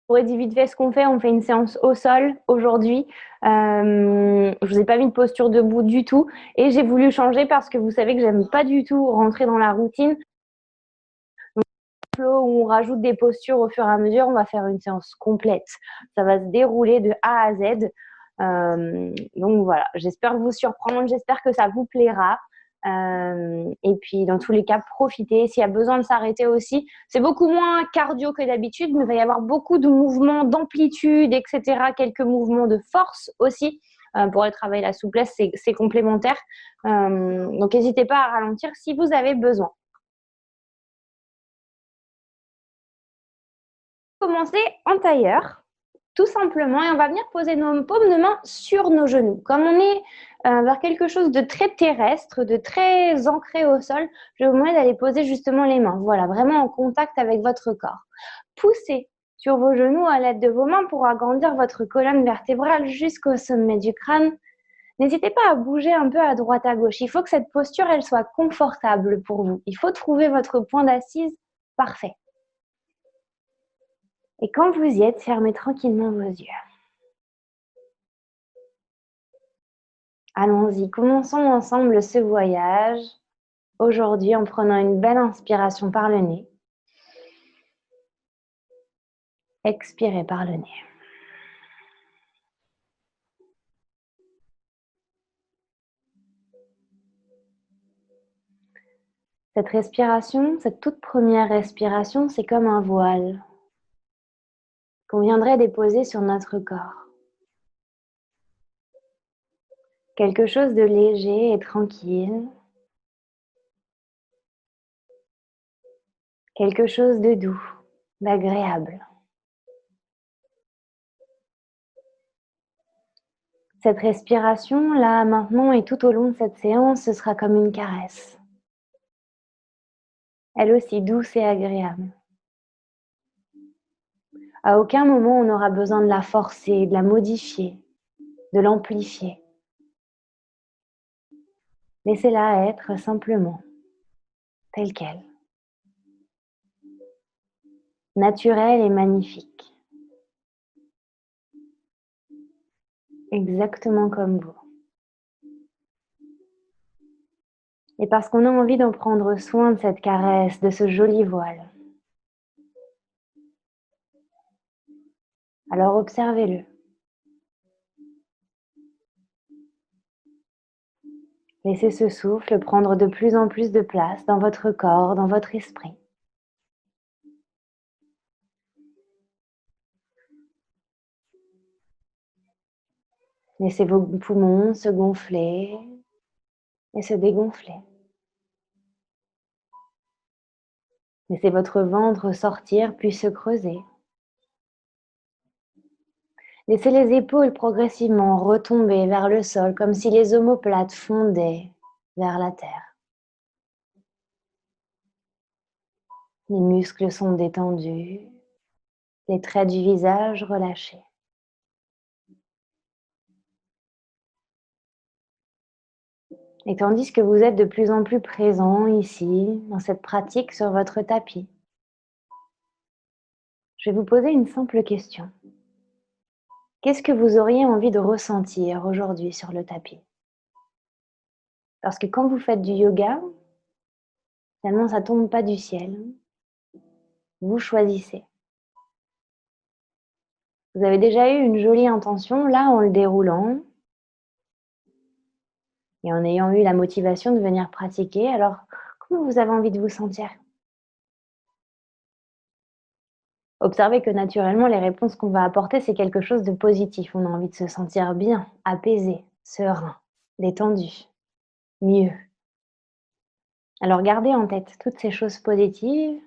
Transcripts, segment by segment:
redis vite fait ce qu'on fait. On fait une séance au sol aujourd'hui. Je vous ai pas mis de posture debout du tout. Et j'ai voulu changer parce que vous savez que j'aime pas du tout rentrer dans la routine. Où on rajoute des postures au fur et à mesure, on va faire une séance complète. Ça va se dérouler de A à Z. Donc voilà, j'espère vous surprendre, j'espère que ça vous plaira. Et puis dans tous les cas, profitez. S'il y a besoin de s'arrêter aussi, c'est beaucoup moins cardio que d'habitude, mais il va y avoir beaucoup de mouvements d'amplitude, etc. Quelques mouvements de force aussi. Pour aller travailler la souplesse, c'est complémentaire. Donc n'hésitez pas à ralentir si vous avez besoin. Commencer en tailleur, tout simplement, et on va venir poser nos paumes de main sur nos genoux. Comme on est vers quelque chose de très terrestre, de très ancré au sol, je vais vous demander d'aller poser justement les mains. Voilà, vraiment en contact avec votre corps. Poussez sur vos genoux à l'aide de vos mains pour agrandir votre colonne vertébrale jusqu'au sommet du crâne. N'hésitez pas à bouger un peu à droite à gauche. Il faut que cette posture, elle soit confortable pour vous. Il faut trouver votre point d'assise parfait. Et quand vous y êtes, fermez tranquillement vos yeux. Allons-y, commençons ensemble ce voyage aujourd'hui en prenant une belle inspiration par le nez. Expirez par le nez. Cette respiration, cette toute première respiration, c'est comme un voile qu'on viendrait déposer sur notre corps. Quelque chose de léger et tranquille. Quelque chose de doux, d'agréable. Cette respiration, là, maintenant et tout au long de cette séance, ce sera comme une caresse. Elle aussi douce et agréable. À aucun moment on n'aura besoin de la forcer, de la modifier, de l'amplifier. Laissez-la être simplement, telle qu'elle. Naturelle et magnifique. Exactement comme vous. Et parce qu'on a envie d'en prendre soin de cette caresse, de ce joli voile, alors observez-le. Laissez ce souffle prendre de plus en plus de place dans votre corps, dans votre esprit. Laissez vos poumons se gonfler et se dégonfler. Laissez votre ventre sortir puis se creuser. Laissez les épaules progressivement retomber vers le sol comme si les omoplates fondaient vers la terre. Les muscles sont détendus, les traits du visage relâchés. Et tandis que vous êtes de plus en plus présent ici, dans cette pratique sur votre tapis, je vais vous poser une simple question. Qu'est-ce que vous auriez envie de ressentir aujourd'hui sur le tapis? Parce que quand vous faites du yoga, finalement ça ne tombe pas du ciel. Vous choisissez. Vous avez déjà eu une jolie intention, là en le déroulant, et en ayant eu la motivation de venir pratiquer, alors comment vous avez envie de vous sentir? Observez que naturellement, les réponses qu'on va apporter, c'est quelque chose de positif. On a envie de se sentir bien, apaisé, serein, détendu, mieux. Alors gardez en tête toutes ces choses positives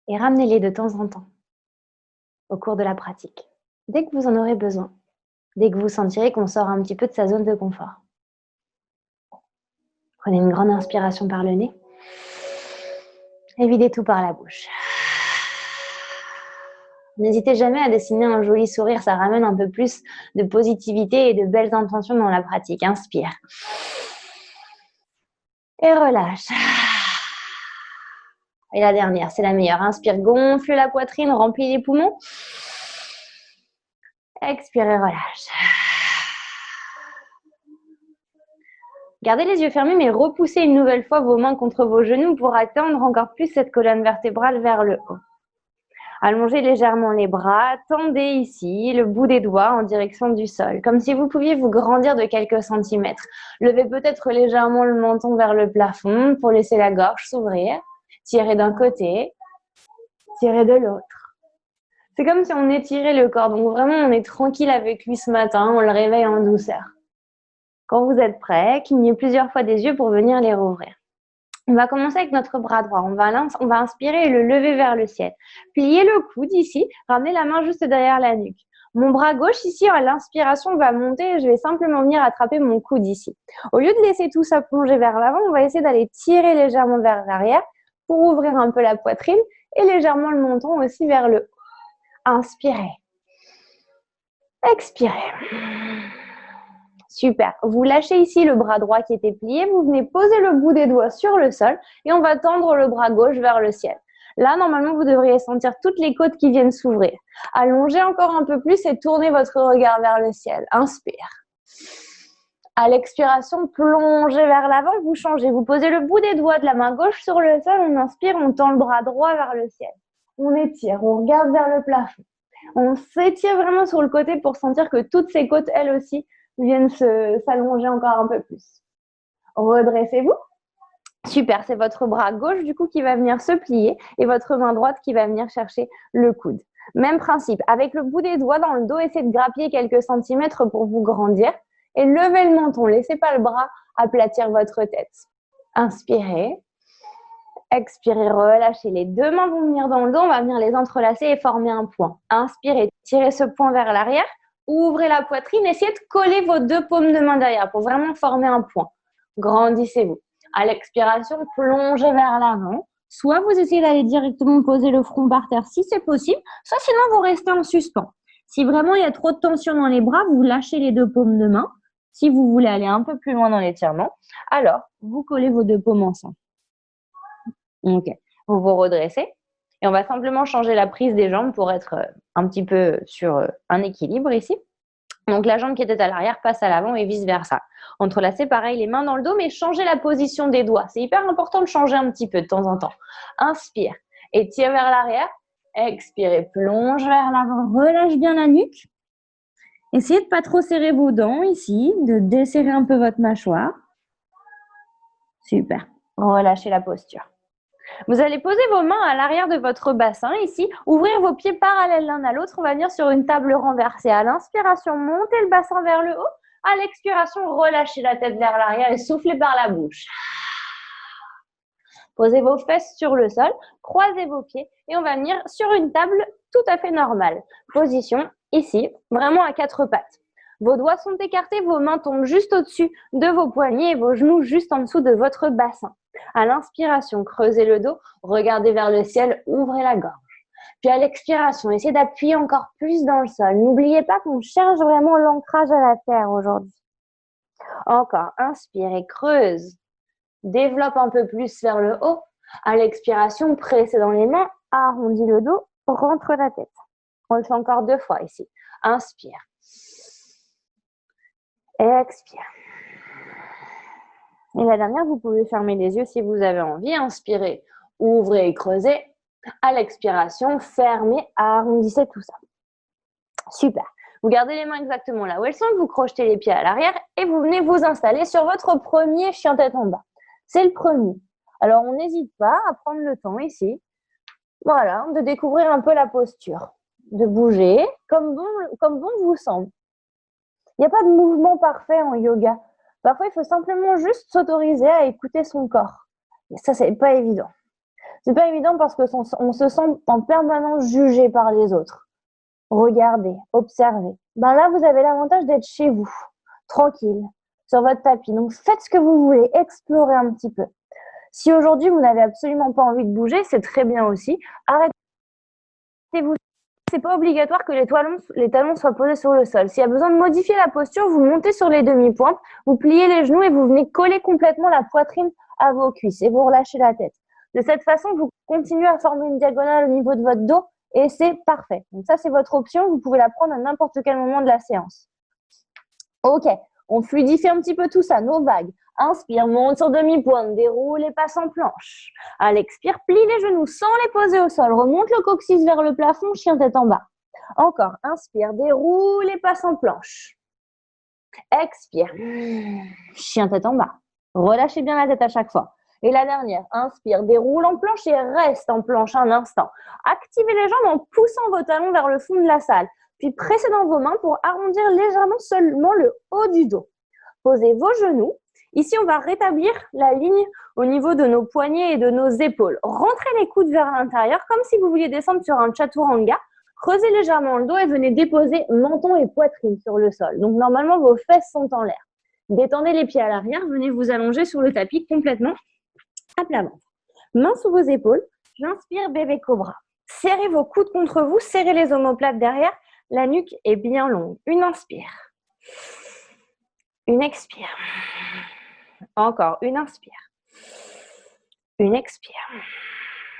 et ramenez-les de temps en temps au cours de la pratique. Dès que vous en aurez besoin, dès que vous sentirez qu'on sort un petit peu de sa zone de confort. Prenez une grande inspiration par le nez et videz tout par la bouche. N'hésitez jamais à dessiner un joli sourire, ça ramène un peu plus de positivité et de belles intentions dans la pratique. Inspire. Et relâche. Et la dernière, c'est la meilleure. Inspire, gonfle la poitrine, remplis les poumons. Expirez, relâche. Gardez les yeux fermés, mais repoussez une nouvelle fois vos mains contre vos genoux pour atteindre encore plus cette colonne vertébrale vers le haut. Allongez légèrement les bras, tendez ici le bout des doigts en direction du sol, comme si vous pouviez vous grandir de quelques centimètres. Levez peut-être légèrement le menton vers le plafond pour laisser la gorge s'ouvrir. Tirez d'un côté, tirez de l'autre. C'est comme si on étirait le corps, donc vraiment on est tranquille avec lui ce matin, on le réveille en douceur. Quand vous êtes prêt, clignez plusieurs fois des yeux pour venir les rouvrir. On va commencer avec notre bras droit. On va inspirer et le lever vers le ciel. Pliez le coude ici, ramenez la main juste derrière la nuque. Mon bras gauche ici, à l'inspiration, va monter et je vais simplement venir attraper mon coude ici. Au lieu de laisser tout ça plonger vers l'avant, on va essayer d'aller tirer légèrement vers l'arrière pour ouvrir un peu la poitrine et légèrement le menton aussi vers le haut. Inspirez. Expirez. Super. Vous lâchez ici le bras droit qui était plié. Vous venez poser le bout des doigts sur le sol et on va tendre le bras gauche vers le ciel. Là, normalement, vous devriez sentir toutes les côtes qui viennent s'ouvrir. Allongez encore un peu plus et tournez votre regard vers le ciel. Inspire. À l'expiration, plongez vers l'avant, vous changez. Vous posez le bout des doigts de la main gauche sur le sol. On inspire, on tend le bras droit vers le ciel. On étire, on regarde vers le plafond. On s'étire vraiment sur le côté pour sentir que toutes ces côtes, elles aussi, viennent s'allonger encore un peu plus. Redressez-vous. Super, c'est votre bras gauche du coup qui va venir se plier et votre main droite qui va venir chercher le coude. Même principe, avec le bout des doigts dans le dos, essayez de grappiller quelques centimètres pour vous grandir et levez le menton, laissez pas le bras aplatir votre tête. Inspirez, expirez, relâchez, les deux mains vont venir dans le dos, on va venir les entrelacer et former un point. Inspirez, tirez ce point vers l'arrière, ouvrez la poitrine, essayez de coller vos deux paumes de main derrière pour vraiment former un point. Grandissez-vous. À l'expiration, plongez vers l'avant. Soit vous essayez d'aller directement poser le front par terre si c'est possible, soit sinon vous restez en suspens. Si vraiment il y a trop de tension dans les bras, vous lâchez les deux paumes de main. Si vous voulez aller un peu plus loin dans l'étirement, alors vous collez vos deux paumes ensemble. Ok, vous vous redressez et on va simplement changer la prise des jambes pour être un petit peu sur un équilibre ici. Donc la jambe qui était à l'arrière passe à l'avant et vice versa. Entrelacez pareil les mains dans le dos mais changez la position des doigts. C'est hyper important de changer un petit peu de temps en temps. Inspire, étire vers l'arrière. Expirez, plonge vers l'avant, relâche bien la nuque. Essayez de ne pas trop serrer vos dents ici, de desserrer un peu votre mâchoire. Super, relâchez la posture. Vous allez poser vos mains à l'arrière de votre bassin ici, ouvrir vos pieds parallèles l'un à l'autre. On va venir sur une table renversée. À l'inspiration, montez le bassin vers le haut. À l'expiration, relâchez la tête vers l'arrière et soufflez par la bouche. Posez vos fesses sur le sol, croisez vos pieds et on va venir sur une table tout à fait normale. Position ici, vraiment à quatre pattes. Vos doigts sont écartés, vos mains tombent juste au-dessus de vos poignets et vos genoux juste en dessous de votre bassin. À l'inspiration, creusez le dos, regardez vers le ciel, ouvrez la gorge. Puis à l'expiration, essayez d'appuyer encore plus dans le sol. N'oubliez pas qu'on cherche vraiment l'ancrage à la terre aujourd'hui. Encore, inspirez, creuse. Développe un peu plus vers le haut. À l'expiration, pressez dans les mains, arrondis le dos, rentre la tête. On le fait encore deux fois ici. Inspire. Expire. Et la dernière, vous pouvez fermer les yeux si vous avez envie. Inspirez, ouvrez et creusez. À l'expiration, fermez, arrondissez tout ça. Super. Vous gardez les mains exactement là où elles sont, vous crochetez les pieds à l'arrière et vous venez vous installer sur votre premier chien tête en bas. C'est le premier. Alors, on n'hésite pas à prendre le temps ici, voilà, de découvrir un peu la posture, de bouger comme bon vous semble. Il n'y a pas de mouvement parfait en yoga. Parfois, il faut simplement juste s'autoriser à écouter son corps. Et ça, c'est pas évident. C'est pas évident parce qu'on se sent en permanence jugé par les autres. Regardez, observez. Ben là, vous avez l'avantage d'être chez vous, tranquille, sur votre tapis. Donc, faites ce que vous voulez, explorez un petit peu. Si aujourd'hui, vous n'avez absolument pas envie de bouger, c'est très bien aussi. Arrêtez-vous. C'est pas obligatoire que les talons soient posés sur le sol. S'il y a besoin de modifier la posture, vous montez sur les demi-pointes, vous pliez les genoux et vous venez coller complètement la poitrine à vos cuisses et vous relâchez la tête. De cette façon, vous continuez à former une diagonale au niveau de votre dos et c'est parfait. Donc ça, c'est votre option. Vous pouvez la prendre à n'importe quel moment de la séance. Ok, on fluidifie un petit peu tout ça, nos vagues. Inspire, monte sur demi-pointe, déroule et passe en planche. À l'expire, plie les genoux sans les poser au sol. Remonte le coccyx vers le plafond, chien tête en bas. Encore, inspire, déroule et passe en planche. Expire, chien tête en bas. Relâchez bien la tête à chaque fois. Et la dernière, inspire, déroule en planche et reste en planche un instant. Activez les jambes en poussant vos talons vers le fond de la salle. Puis pressez dans vos mains pour arrondir légèrement seulement le haut du dos. Posez vos genoux. Ici, on va rétablir la ligne au niveau de nos poignets et de nos épaules. Rentrez les coudes vers l'intérieur comme si vous vouliez descendre sur un chaturanga. Creusez légèrement le dos et venez déposer menton et poitrine sur le sol. Donc, normalement, vos fesses sont en l'air. Détendez les pieds à l'arrière. Venez vous allonger sur le tapis complètement à plat ventre. Mains sous vos épaules. J'inspire, bébé cobra. Serrez vos coudes contre vous. Serrez les omoplates derrière. La nuque est bien longue. Une inspire. Une expire. Encore une inspire. Une expire.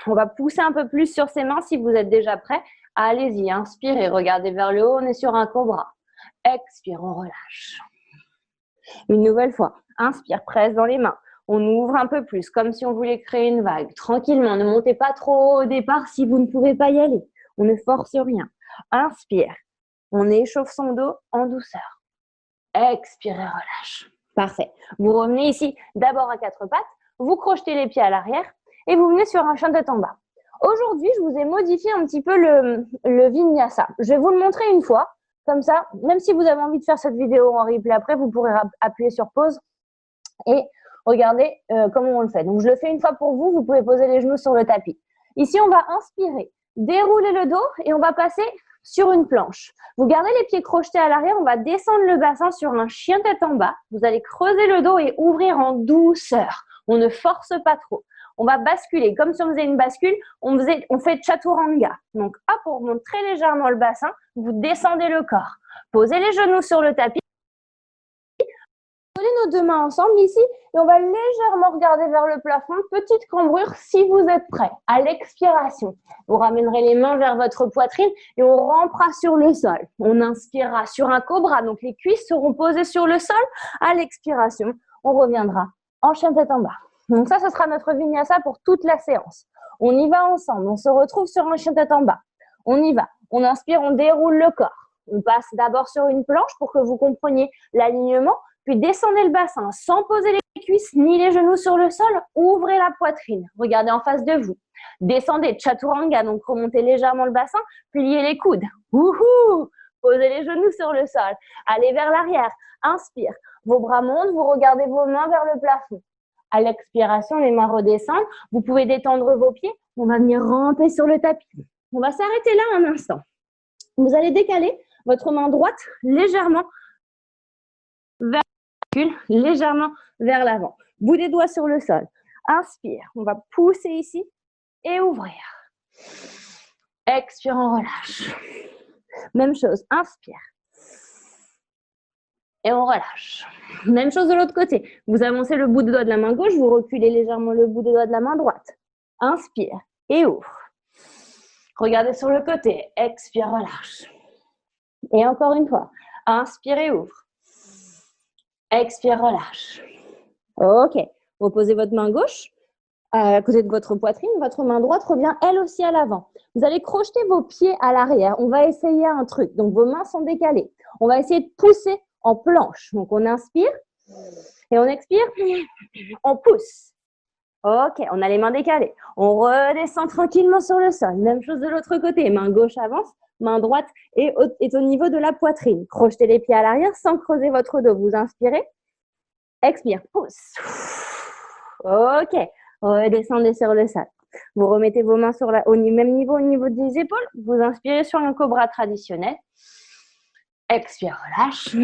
On va pousser un peu plus sur ses mains si vous êtes déjà prêt. Allez-y, inspirez, regardez vers le haut, on est sur un cobra. Expire, on relâche. Une nouvelle fois, inspire, presse dans les mains. On ouvre un peu plus, comme si on voulait créer une vague. Tranquillement, ne montez pas trop haut au départ si vous ne pouvez pas y aller. On ne force rien. Inspire, on échauffe son dos en douceur. Expirez, relâche. Parfait. Vous revenez ici d'abord à quatre pattes, vous crochetez les pieds à l'arrière et vous venez sur un chien tête en bas. Aujourd'hui, je vous ai modifié un petit peu le vinyasa. Je vais vous le montrer une fois, comme ça, même si vous avez envie de faire cette vidéo en replay après, vous pourrez appuyer sur pause et regarder comment on le fait. Donc, je le fais une fois pour vous, vous pouvez poser les genoux sur le tapis. Ici, on va inspirer, dérouler le dos et on va passer sur une planche. Vous gardez les pieds crochetés à l'arrière, on va descendre le bassin sur un chien tête en bas. Vous allez creuser le dos et ouvrir en douceur. On ne force pas trop. On va basculer. Comme si on faisait une bascule, on fait chaturanga. Donc, hop, on remonte très légèrement le bassin. Vous descendez le corps. Posez les genoux sur le tapis. Posez nos deux mains ensemble ici et on va légèrement regarder vers le plafond. Petite cambrure si vous êtes prêts. À l'expiration, vous ramènerez les mains vers votre poitrine et on rampera sur le sol. On inspirera sur un cobra. Donc, les cuisses seront posées sur le sol. À l'expiration, on reviendra en chien tête en bas. Donc ça, ce sera notre vinyasa pour toute la séance. On y va ensemble. On se retrouve sur un chien tête en bas. On y va. On inspire, on déroule le corps. On passe d'abord sur une planche pour que vous compreniez l'alignement. Puis descendez le bassin sans poser les cuisses ni les genoux sur le sol. Ouvrez la poitrine. Regardez en face de vous. Descendez, chaturanga. Donc remontez légèrement le bassin. Pliez les coudes. Wouhou! Posez les genoux sur le sol. Allez vers l'arrière. Inspire. Vos bras montent. Vous regardez vos mains vers le plafond. À l'expiration, les mains redescendent. Vous pouvez détendre vos pieds. On va venir ramper sur le tapis. On va s'arrêter là un instant. Vous allez décaler votre main droite légèrement vers l'avant. Bout des doigts sur le sol. Inspire. On va pousser ici et ouvrir. Expire, on relâche. Même chose. Inspire. Et on relâche. Même chose de l'autre côté. Vous avancez le bout de doigt de la main gauche, vous reculez légèrement le bout de doigt de la main droite. Inspire et ouvre. Regardez sur le côté. Expire, relâche. Et encore une fois. Inspire et ouvre. Expire, relâche. Ok. Reposez votre main gauche à côté de votre poitrine. Votre main droite revient elle aussi à l'avant. Vous allez crocheter vos pieds à l'arrière. On va essayer un truc. Donc, vos mains sont décalées. On va essayer de pousser en planche. Donc, on inspire et on expire. On pousse. Ok, on a les mains décalées. On redescend tranquillement sur le sol. Même chose de l'autre côté. Main gauche avance, main droite est au niveau de la poitrine. Crochetez les pieds à l'arrière sans creuser votre dos. Vous inspirez. Expire, pousse. Ok, redescendez sur le sol. Vous remettez vos mains au même niveau au niveau des épaules. Vous inspirez sur un cobra traditionnel. Expire, relâche.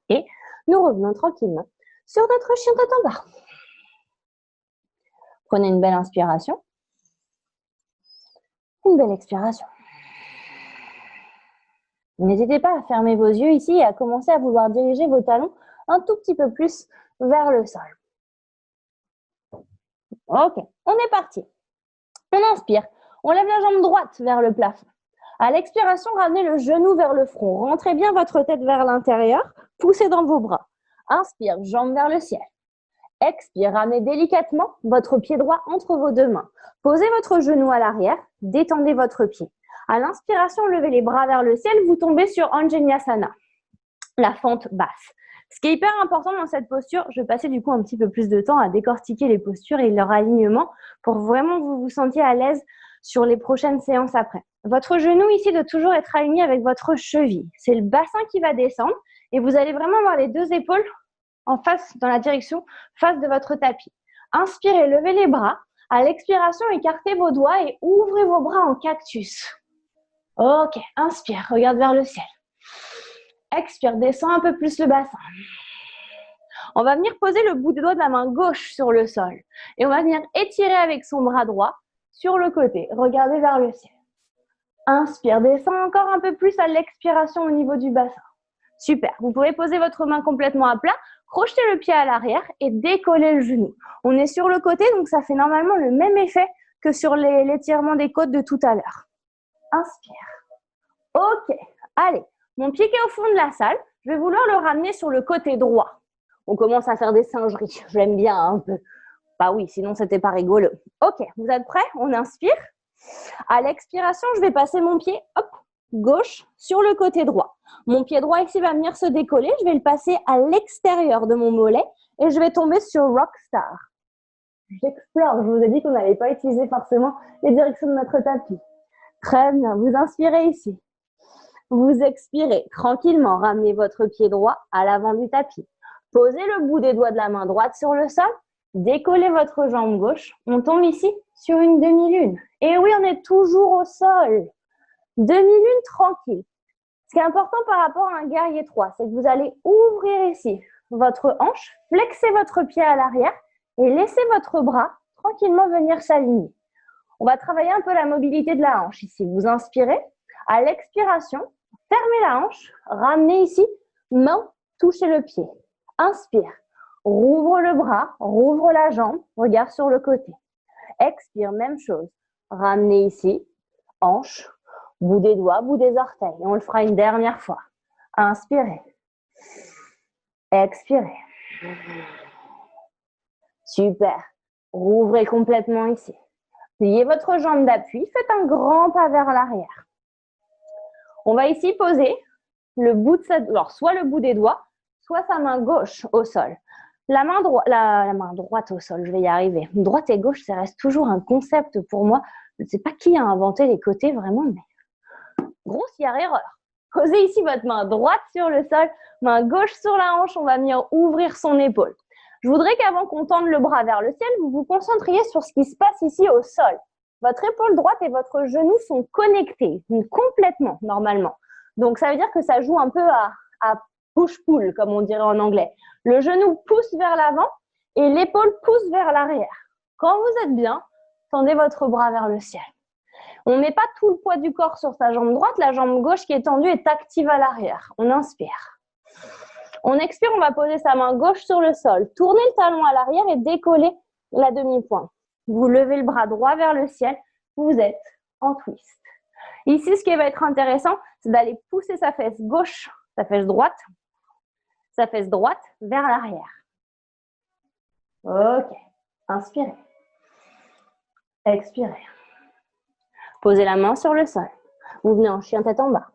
Et nous revenons tranquillement sur notre chien tête en bas. Prenez une belle inspiration. Une belle expiration. N'hésitez pas à fermer vos yeux ici et à commencer à vouloir diriger vos talons un tout petit peu plus vers le sol. Ok, on est parti. On inspire. On lève la jambe droite vers le plafond. À l'expiration, ramenez le genou vers le front. Rentrez bien votre tête vers l'intérieur. Poussez dans vos bras. Inspire, jambe vers le ciel. Expire, ramenez délicatement votre pied droit entre vos deux mains. Posez votre genou à l'arrière. Détendez votre pied. À l'inspiration, levez les bras vers le ciel. Vous tombez sur Anjaneyasana, la fente basse. Ce qui est hyper important dans cette posture, je vais passer du coup un petit peu plus de temps à décortiquer les postures et leur alignement pour vraiment que vous vous sentiez à l'aise sur les prochaines séances après. Votre genou ici doit toujours être aligné avec votre cheville. C'est le bassin qui va descendre et vous allez vraiment avoir les deux épaules en face, dans la direction face de votre tapis. Inspirez, levez les bras. À l'expiration, écartez vos doigts et ouvrez vos bras en cactus. Ok, inspire, regarde vers le ciel. Expire, descends un peu plus le bassin. On va venir poser le bout des doigts de la main gauche sur le sol. Et on va venir étirer avec son bras droit sur le côté. Regardez vers le ciel. Inspire, descends encore un peu plus à l'expiration au niveau du bassin. Super. Vous pouvez poser votre main complètement à plat, crocheter le pied à l'arrière et décoller le genou. On est sur le côté, donc ça fait normalement le même effet que sur l'étirement des côtes de tout à l'heure. Inspire. Ok. Allez. Mon pied qui est au fond de la salle, je vais vouloir le ramener sur le côté droit. On commence à faire des singeries. Je l'aime bien un peu. Bah oui, sinon c'était pas rigolo. Ok, vous êtes prêts? On inspire. À l'expiration, je vais passer mon pied gauche sur le côté droit. Mon pied droit ici va venir se décoller. Je vais le passer à l'extérieur de mon mollet et je vais tomber sur Rockstar. J'explore. Je vous ai dit qu'on n'allait pas utiliser forcément les directions de notre tapis. Très bien. Vous inspirez ici. Vous expirez tranquillement. Ramenez votre pied droit à l'avant du tapis. Posez le bout des doigts de la main droite sur le sol. Décollez votre jambe gauche. On tombe ici sur une demi-lune. Et oui, on est toujours au sol. Demi-lune tranquille. Ce qui est important par rapport à un guerrier 3, c'est que vous allez ouvrir ici votre hanche, flexer votre pied à l'arrière et laisser votre bras tranquillement venir s'aligner. On va travailler un peu la mobilité de la hanche ici. Vous inspirez. À l'expiration, fermez la hanche, ramenez ici, main, touchez le pied. Inspire, rouvre le bras, rouvre la jambe, regard sur le côté. Expire, même chose. Ramenez ici, hanche, bout des doigts, bout des orteils. Et on le fera une dernière fois. Inspirez. Expirez. Super. Rouvrez complètement ici. Pliez votre jambe d'appui. Faites un grand pas vers l'arrière. On va ici poser le bout de alors soit le bout des doigts, soit sa main gauche au sol. La main droite au sol, je vais y arriver. Droite et gauche, ça reste toujours un concept pour moi. Je ne sais pas qui a inventé les côtés vraiment, mais grossière erreur. Posez ici votre main droite sur le sol, main gauche sur la hanche, on va venir ouvrir son épaule. Je voudrais qu'avant qu'on tende le bras vers le ciel, vous vous concentriez sur ce qui se passe ici au sol. Votre épaule droite et votre genou sont connectés, complètement, normalement. Donc, ça veut dire que ça joue un peu à push-pull, comme on dirait en anglais. Le genou pousse vers l'avant et l'épaule pousse vers l'arrière. Quand vous êtes bien, tendez votre bras vers le ciel. On ne met pas tout le poids du corps sur sa jambe droite. La jambe gauche qui est tendue est active à l'arrière. On inspire. On expire, on va poser sa main gauche sur le sol. Tournez le talon à l'arrière et décollez la demi-pointe. Vous levez le bras droit vers le ciel. Vous êtes en twist. Ici, ce qui va être intéressant, c'est d'aller pousser sa fesse gauche, sa fesse droite vers l'arrière. Ok. Inspirez. Expirez. Posez la main sur le sol. Vous venez en chien tête en bas.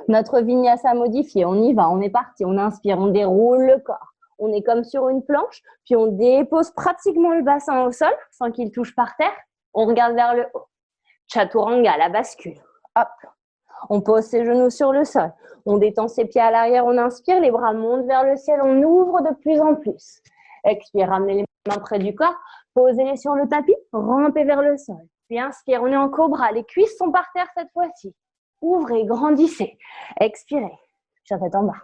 Notre vinyasa modifié, on y va, on est parti. On inspire, on déroule le corps. On est comme sur une planche, puis on dépose pratiquement le bassin au sol sans qu'il touche par terre. On regarde vers le haut. Chaturanga, la bascule. Hop. On pose ses genoux sur le sol. On détend ses pieds à l'arrière, on inspire, les bras montent vers le ciel, on ouvre de plus en plus. Expire, ramenez les mains près du corps, posez-les sur le tapis, rampez vers le sol. Puis inspire, on est en cobra, les cuisses sont par terre cette fois-ci. Ouvrez, grandissez. Expirez, chien tête en bas.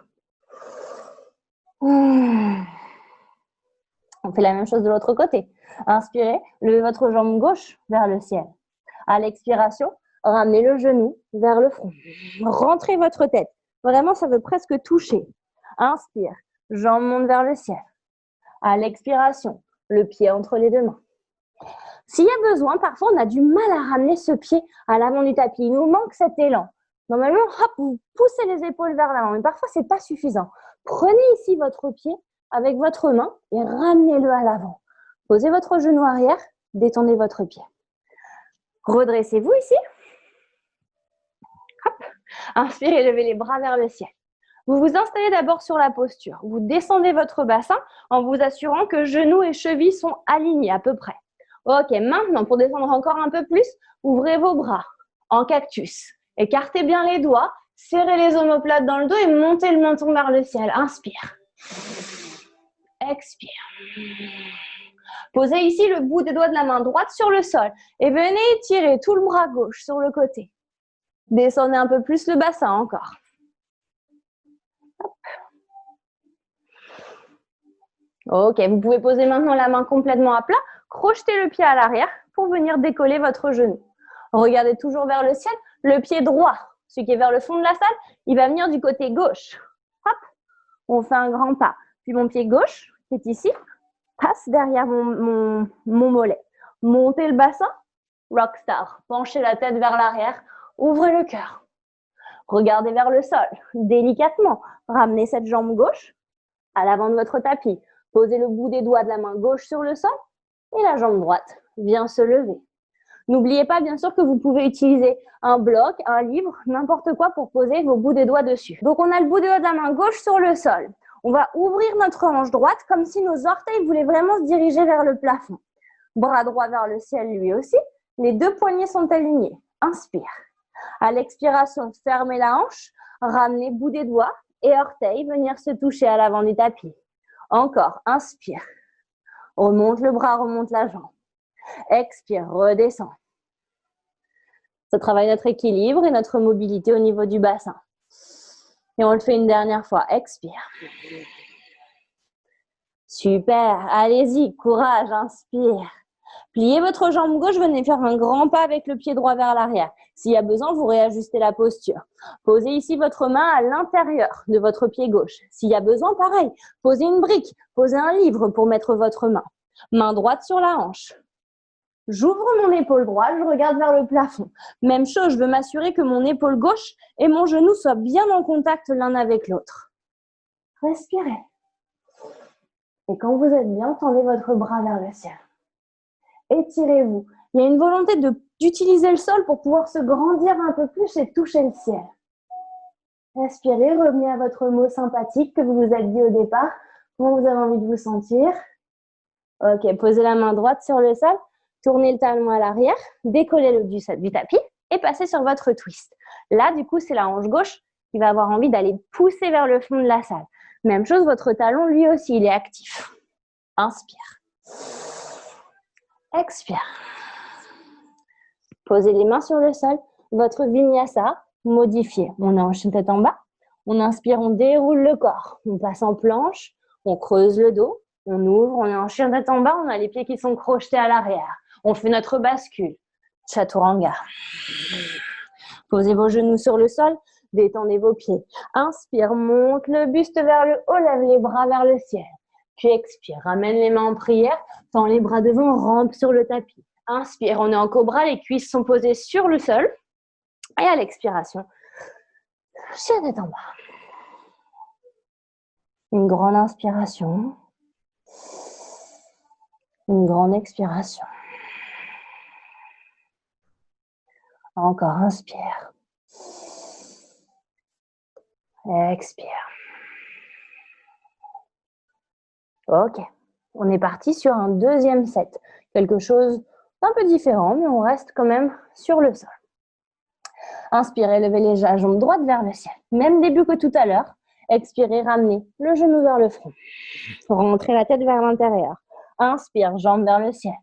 On fait la même chose de l'autre côté. Inspirez, levez votre jambe gauche vers le ciel. À l'expiration, ramenez le genou vers le front. Rentrez votre tête. Vraiment, ça veut presque toucher. Inspire, jambe monte vers le ciel. À l'expiration, le pied entre les deux mains. S'il y a besoin, parfois, on a du mal à ramener ce pied à l'avant du tapis. Il nous manque cet élan. Normalement, hop, vous poussez les épaules vers l'avant, mais parfois, ce n'est pas suffisant. Prenez ici votre pied avec votre main et ramenez-le à l'avant. Posez votre genou arrière, détendez votre pied. Redressez-vous ici. Hop. Inspirez, levez les bras vers le ciel. Vous vous installez d'abord sur la posture. Vous descendez votre bassin en vous assurant que genoux et chevilles sont alignés à peu près. Ok, maintenant, pour descendre encore un peu plus, ouvrez vos bras en cactus. Écartez bien les doigts, serrez les omoplates dans le dos et montez le menton vers le ciel. Inspire. Expire. Posez ici le bout des doigts de la main droite sur le sol et venez étirer tout le bras gauche sur le côté. Descendez un peu plus le bassin encore. Ok, vous pouvez poser maintenant la main complètement à plat, crochetez le pied à l'arrière pour venir décoller votre genou. Regardez toujours vers le ciel, le pied droit, celui qui est vers le fond de la salle, il va venir du côté gauche. Hop, on fait un grand pas. Puis mon pied gauche, qui est ici, passe derrière mon mollet. Montez le bassin, rockstar. Penchez la tête vers l'arrière, ouvrez le cœur. Regardez vers le sol, délicatement. Ramenez cette jambe gauche à l'avant de votre tapis. Posez le bout des doigts de la main gauche sur le sol et la jambe droite vient se lever. N'oubliez pas bien sûr que vous pouvez utiliser un bloc, un livre, n'importe quoi pour poser vos bouts des doigts dessus. Donc on a le bout des doigts de la main gauche sur le sol. On va ouvrir notre hanche droite comme si nos orteils voulaient vraiment se diriger vers le plafond. Bras droit vers le ciel lui aussi. Les deux poignets sont alignés. Inspire. À l'expiration, fermez la hanche, ramenez bout des doigts et orteils venir se toucher à l'avant du tapis. Encore, inspire. Remonte le bras, remonte la jambe. Expire, redescend. Ça travaille notre équilibre et notre mobilité au niveau du bassin. Et on le fait une dernière fois. Expire. Super. Allez-y, courage, inspire. Pliez votre jambe gauche, venez faire un grand pas avec le pied droit vers l'arrière. S'il y a besoin, vous réajustez la posture. Posez ici votre main à l'intérieur de votre pied gauche. S'il y a besoin, pareil. Posez une brique, posez un livre pour mettre votre main. Main droite sur la hanche. J'ouvre mon épaule droite, je regarde vers le plafond. Même chose, je veux m'assurer que mon épaule gauche et mon genou soient bien en contact l'un avec l'autre. Respirez. Et quand vous êtes bien, tendez votre bras vers le ciel. Étirez-vous. Il y a une volonté d'utiliser le sol pour pouvoir se grandir un peu plus et toucher le ciel. Respirez, revenez à votre mot sympathique que vous vous êtes dit au départ. Comment vous avez envie de vous sentir? Ok, posez la main droite sur le sol. Tournez le talon à l'arrière, décollez le du tapis et passez sur votre twist. Là, du coup, c'est la hanche gauche qui va avoir envie d'aller pousser vers le fond de la salle. Même chose, votre talon, lui aussi, il est actif. Inspire. Expire. Posez les mains sur le sol. Votre vinyasa, modifié. On enchaîne tête en bas. On inspire, on déroule le corps. On passe en planche, on creuse le dos, on ouvre, on est en chien tête en bas, on a les pieds qui sont crochetés à l'arrière. On fait notre bascule. Chaturanga. Posez vos genoux sur le sol, détendez vos pieds. Inspire, monte le buste vers le haut, lève les bras vers le ciel. Puis expire, ramène les mains en prière, tends les bras devant, rampe sur le tapis. Inspire, on est en cobra, les cuisses sont posées sur le sol. Et à l'expiration, chien tête en bas. Une grande inspiration. Une grande expiration. Encore, inspire. Expire. Ok, on est parti sur un deuxième set. Quelque chose d'un peu différent, mais on reste quand même sur le sol. Inspirez, levez les jambes droites vers le ciel. Même début que tout à l'heure. Expirez, ramenez le genou vers le front. Rentrez la tête vers l'intérieur. Inspire, jambes vers le ciel.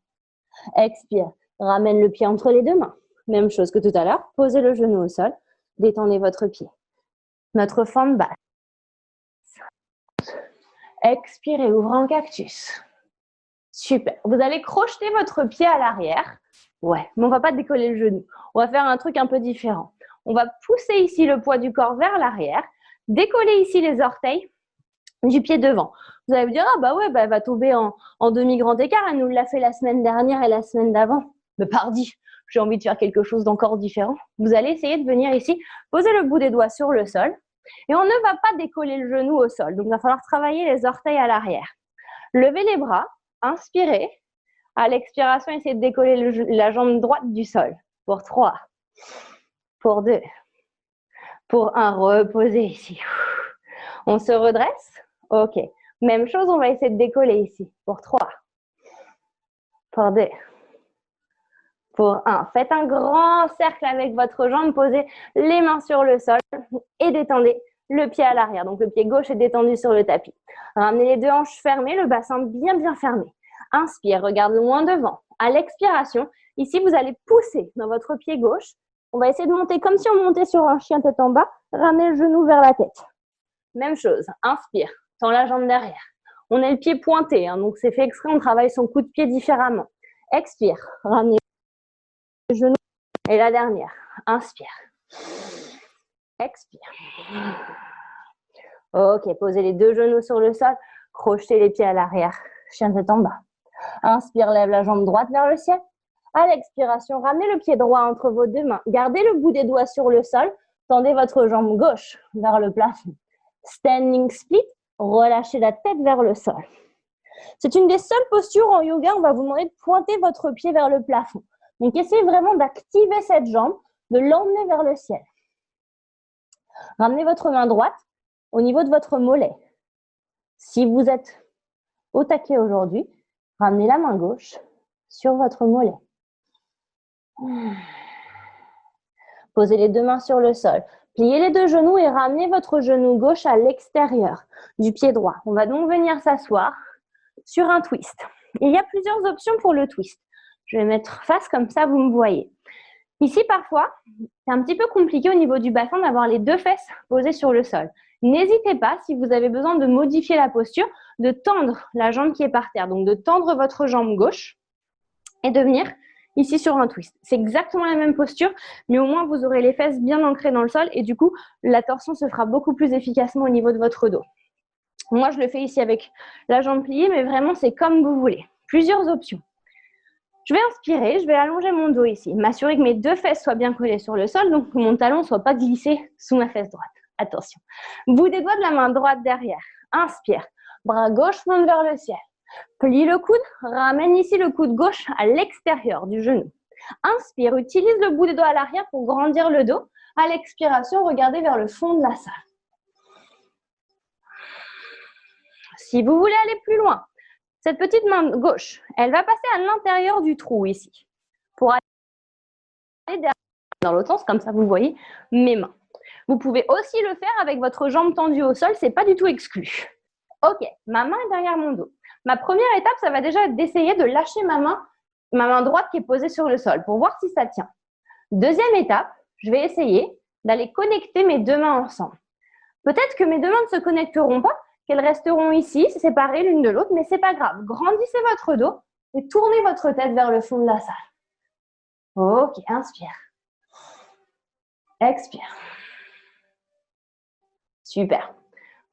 Expire, ramène le pied entre les deux mains. Même chose que tout à l'heure, posez le genou au sol, détendez votre pied. Notre forme basse. Expirez, ouvrez en cactus. Super. Vous allez crocheter votre pied à l'arrière. Ouais, mais on ne va pas décoller le genou. On va faire un truc un peu différent. On va pousser ici le poids du corps vers l'arrière. Décoller ici les orteils du pied devant. Vous allez me dire, ah bah ouais, bah, elle va tomber en demi-grand écart, elle nous l'a fait la semaine dernière et la semaine d'avant. Mais pardi, j'ai envie de faire quelque chose d'encore différent. Vous allez essayer de venir ici, poser le bout des doigts sur le sol et on ne va pas décoller le genou au sol. Donc, il va falloir travailler les orteils à l'arrière. Levez les bras, inspirez. À l'expiration, essayez de décoller la jambe droite du sol. Pour 3, pour 2, pour 1. Reposez ici. On se redresse. Ok. Même chose, on va essayer de décoller ici. Pour 3, pour 2, pour 1. Faites un grand cercle avec votre jambe. Posez les mains sur le sol et détendez le pied à l'arrière. Donc, le pied gauche est détendu sur le tapis. Ramenez les deux hanches fermées, le bassin bien fermé. Inspire, regarde loin devant. À l'expiration, ici, vous allez pousser dans votre pied gauche. On va essayer de monter comme si on montait sur un chien tête en bas. Ramenez le genou vers la tête. Même chose. Inspire, tends la jambe derrière. On a le pied pointé, hein, donc c'est fait exprès, on travaille son coup de pied différemment. Expire, ramenez le genou. Et la dernière. Inspire. Expire. Ok, posez les deux genoux sur le sol. Crochetez les pieds à l'arrière. Chien tête en bas. Inspire, lève la jambe droite vers le ciel. À l'expiration, ramenez le pied droit entre vos deux mains. Gardez le bout des doigts sur le sol. Tendez votre jambe gauche vers le plafond. Standing split, relâchez la tête vers le sol. C'est une des seules postures en yoga où on va vous demander de pointer votre pied vers le plafond. Donc, essayez vraiment d'activer cette jambe, de l'emmener vers le ciel. Ramenez votre main droite au niveau de votre mollet. Si vous êtes au taquet aujourd'hui, ramenez la main gauche sur votre mollet. Posez les deux mains sur le sol. Pliez les deux genoux et ramenez votre genou gauche à l'extérieur du pied droit. On va donc venir s'asseoir sur un twist. Il y a plusieurs options pour le twist. Je vais mettre face comme ça, vous me voyez. Ici, parfois, c'est un petit peu compliqué au niveau du bassin d'avoir les deux fesses posées sur le sol. N'hésitez pas, si vous avez besoin de modifier la posture, de tendre la jambe qui est par terre. Donc, de tendre votre jambe gauche et de venir ici sur un twist. C'est exactement la même posture, mais au moins, vous aurez les fesses bien ancrées dans le sol et du coup, la torsion se fera beaucoup plus efficacement au niveau de votre dos. Moi, je le fais ici avec la jambe pliée, mais vraiment, c'est comme vous voulez. Plusieurs options. Je vais inspirer, je vais allonger mon dos ici, m'assurer que mes deux fesses soient bien collées sur le sol, donc que mon talon ne soit pas glissé sous ma fesse droite. Attention. Bout des doigts de la main droite derrière. Inspire. Bras gauche monte vers le ciel. Plie le coude, ramène ici le coude gauche à l'extérieur du genou. Inspire, utilise le bout des doigts à l'arrière pour grandir le dos. À l'expiration, regardez vers le fond de la salle. Si vous voulez aller plus loin, cette petite main gauche, elle va passer à l'intérieur du trou ici. Pour aller dans l'autre sens, comme ça vous voyez mes mains. Vous pouvez aussi le faire avec votre jambe tendue au sol, c'est pas du tout exclu. Ok, ma main est derrière mon dos. Ma première étape, ça va déjà être d'essayer de lâcher ma main droite qui est posée sur le sol pour voir si ça tient. Deuxième étape, je vais essayer d'aller connecter mes deux mains ensemble. Peut-être que mes deux mains ne se connecteront pas, qu'elles resteront ici, séparées l'une de l'autre, mais c'est pas grave. Grandissez votre dos et tournez votre tête vers le fond de la salle. Ok, inspire. Expire. Super.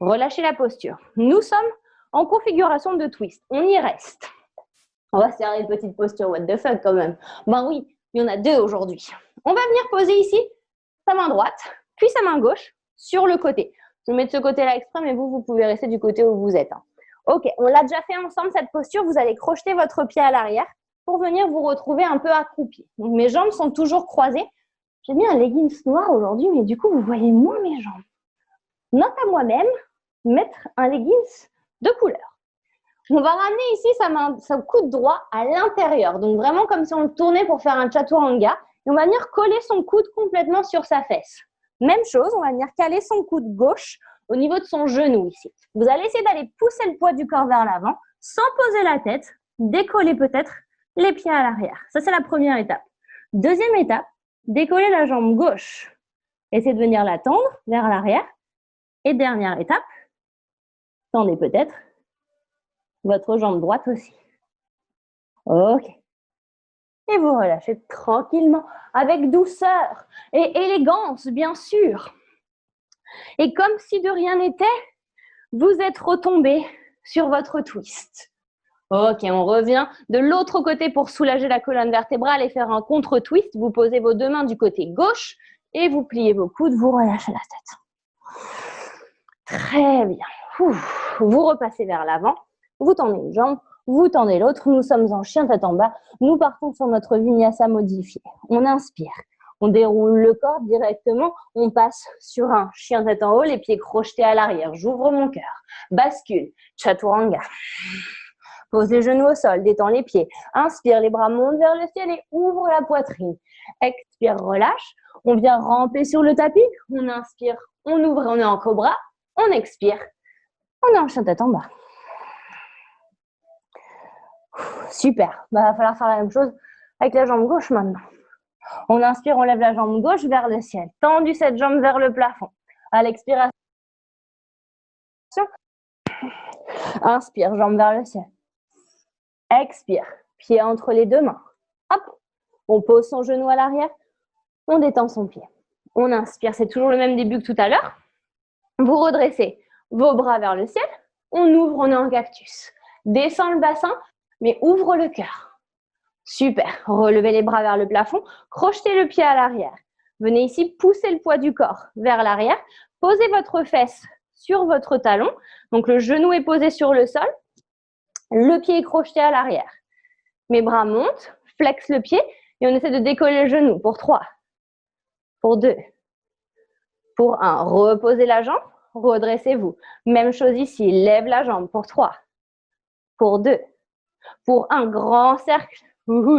Relâchez la posture. Nous sommes en configuration de twist. On y reste. On va se faire une petite posture what the fuck quand même. Ben oui, il y en a deux aujourd'hui. On va venir poser ici sa main droite, puis sa main gauche sur le côté. Je mets de ce côté-là exprès, mais vous pouvez rester du côté où vous êtes. Ok, on l'a déjà fait ensemble cette posture. Vous allez crocheter votre pied à l'arrière pour venir vous retrouver un peu accroupi. Donc mes jambes sont toujours croisées. J'ai mis un leggings noir aujourd'hui, mais du coup, vous voyez moins mes jambes. Note à moi-même, mettre un leggings de couleur. On va ramener ici son coude droit à l'intérieur. Donc vraiment comme si on le tournait pour faire un chaturanga. Et on va venir coller son coude complètement sur sa fesse. Même chose, on va venir caler son coude gauche au niveau de son genou ici. Vous allez essayer d'aller pousser le poids du corps vers l'avant sans poser la tête. Décoller peut-être les pieds à l'arrière. Ça, c'est la première étape. Deuxième étape, décoller la jambe gauche. Essayez de venir la tendre vers l'arrière. Et dernière étape, tendez peut-être votre jambe droite aussi. Ok. Et vous relâchez tranquillement, avec douceur et élégance, bien sûr. Et comme si de rien n'était, vous êtes retombé sur votre twist. Ok, on revient de l'autre côté pour soulager la colonne vertébrale et faire un contre-twist. Vous posez vos deux mains du côté gauche et vous pliez vos coudes, vous relâchez la tête. Très bien. Vous repassez vers l'avant, vous tendez une jambe, vous tendez l'autre. Nous sommes en chien tête en bas. Nous partons sur notre vinyasa modifié. On inspire. On déroule le corps directement, on passe sur un chien tête en haut, les pieds crochetés à l'arrière. J'ouvre mon cœur, bascule, chaturanga. Pose les genoux au sol, détends les pieds. Inspire, les bras montent vers le ciel et ouvre la poitrine. Expire, relâche. On vient ramper sur le tapis. On inspire, on ouvre, on est en cobra. On expire, on est en chien tête en bas. Super, il va falloir faire la même chose avec la jambe gauche maintenant. On inspire, on lève la jambe gauche vers le ciel. Tendu cette jambe vers le plafond. À l'expiration, inspire, jambe vers le ciel. Expire, pied entre les deux mains. Hop, on pose son genou à l'arrière. On détend son pied. On inspire, c'est toujours le même début que tout à l'heure. Vous redressez vos bras vers le ciel. On ouvre, on est en cactus. Descend le bassin, mais ouvre le cœur. Super. Relevez les bras vers le plafond. Crochetez le pied à l'arrière. Venez ici pousser le poids du corps vers l'arrière. Posez votre fesse sur votre talon. Donc, le genou est posé sur le sol. Le pied est crocheté à l'arrière. Mes bras montent, flex le pied et on essaie de décoller le genou pour 3, pour 2, pour 1. Reposez la jambe, redressez-vous. Même chose ici, lève la jambe pour 3, pour 2, pour 1. Grand cercle.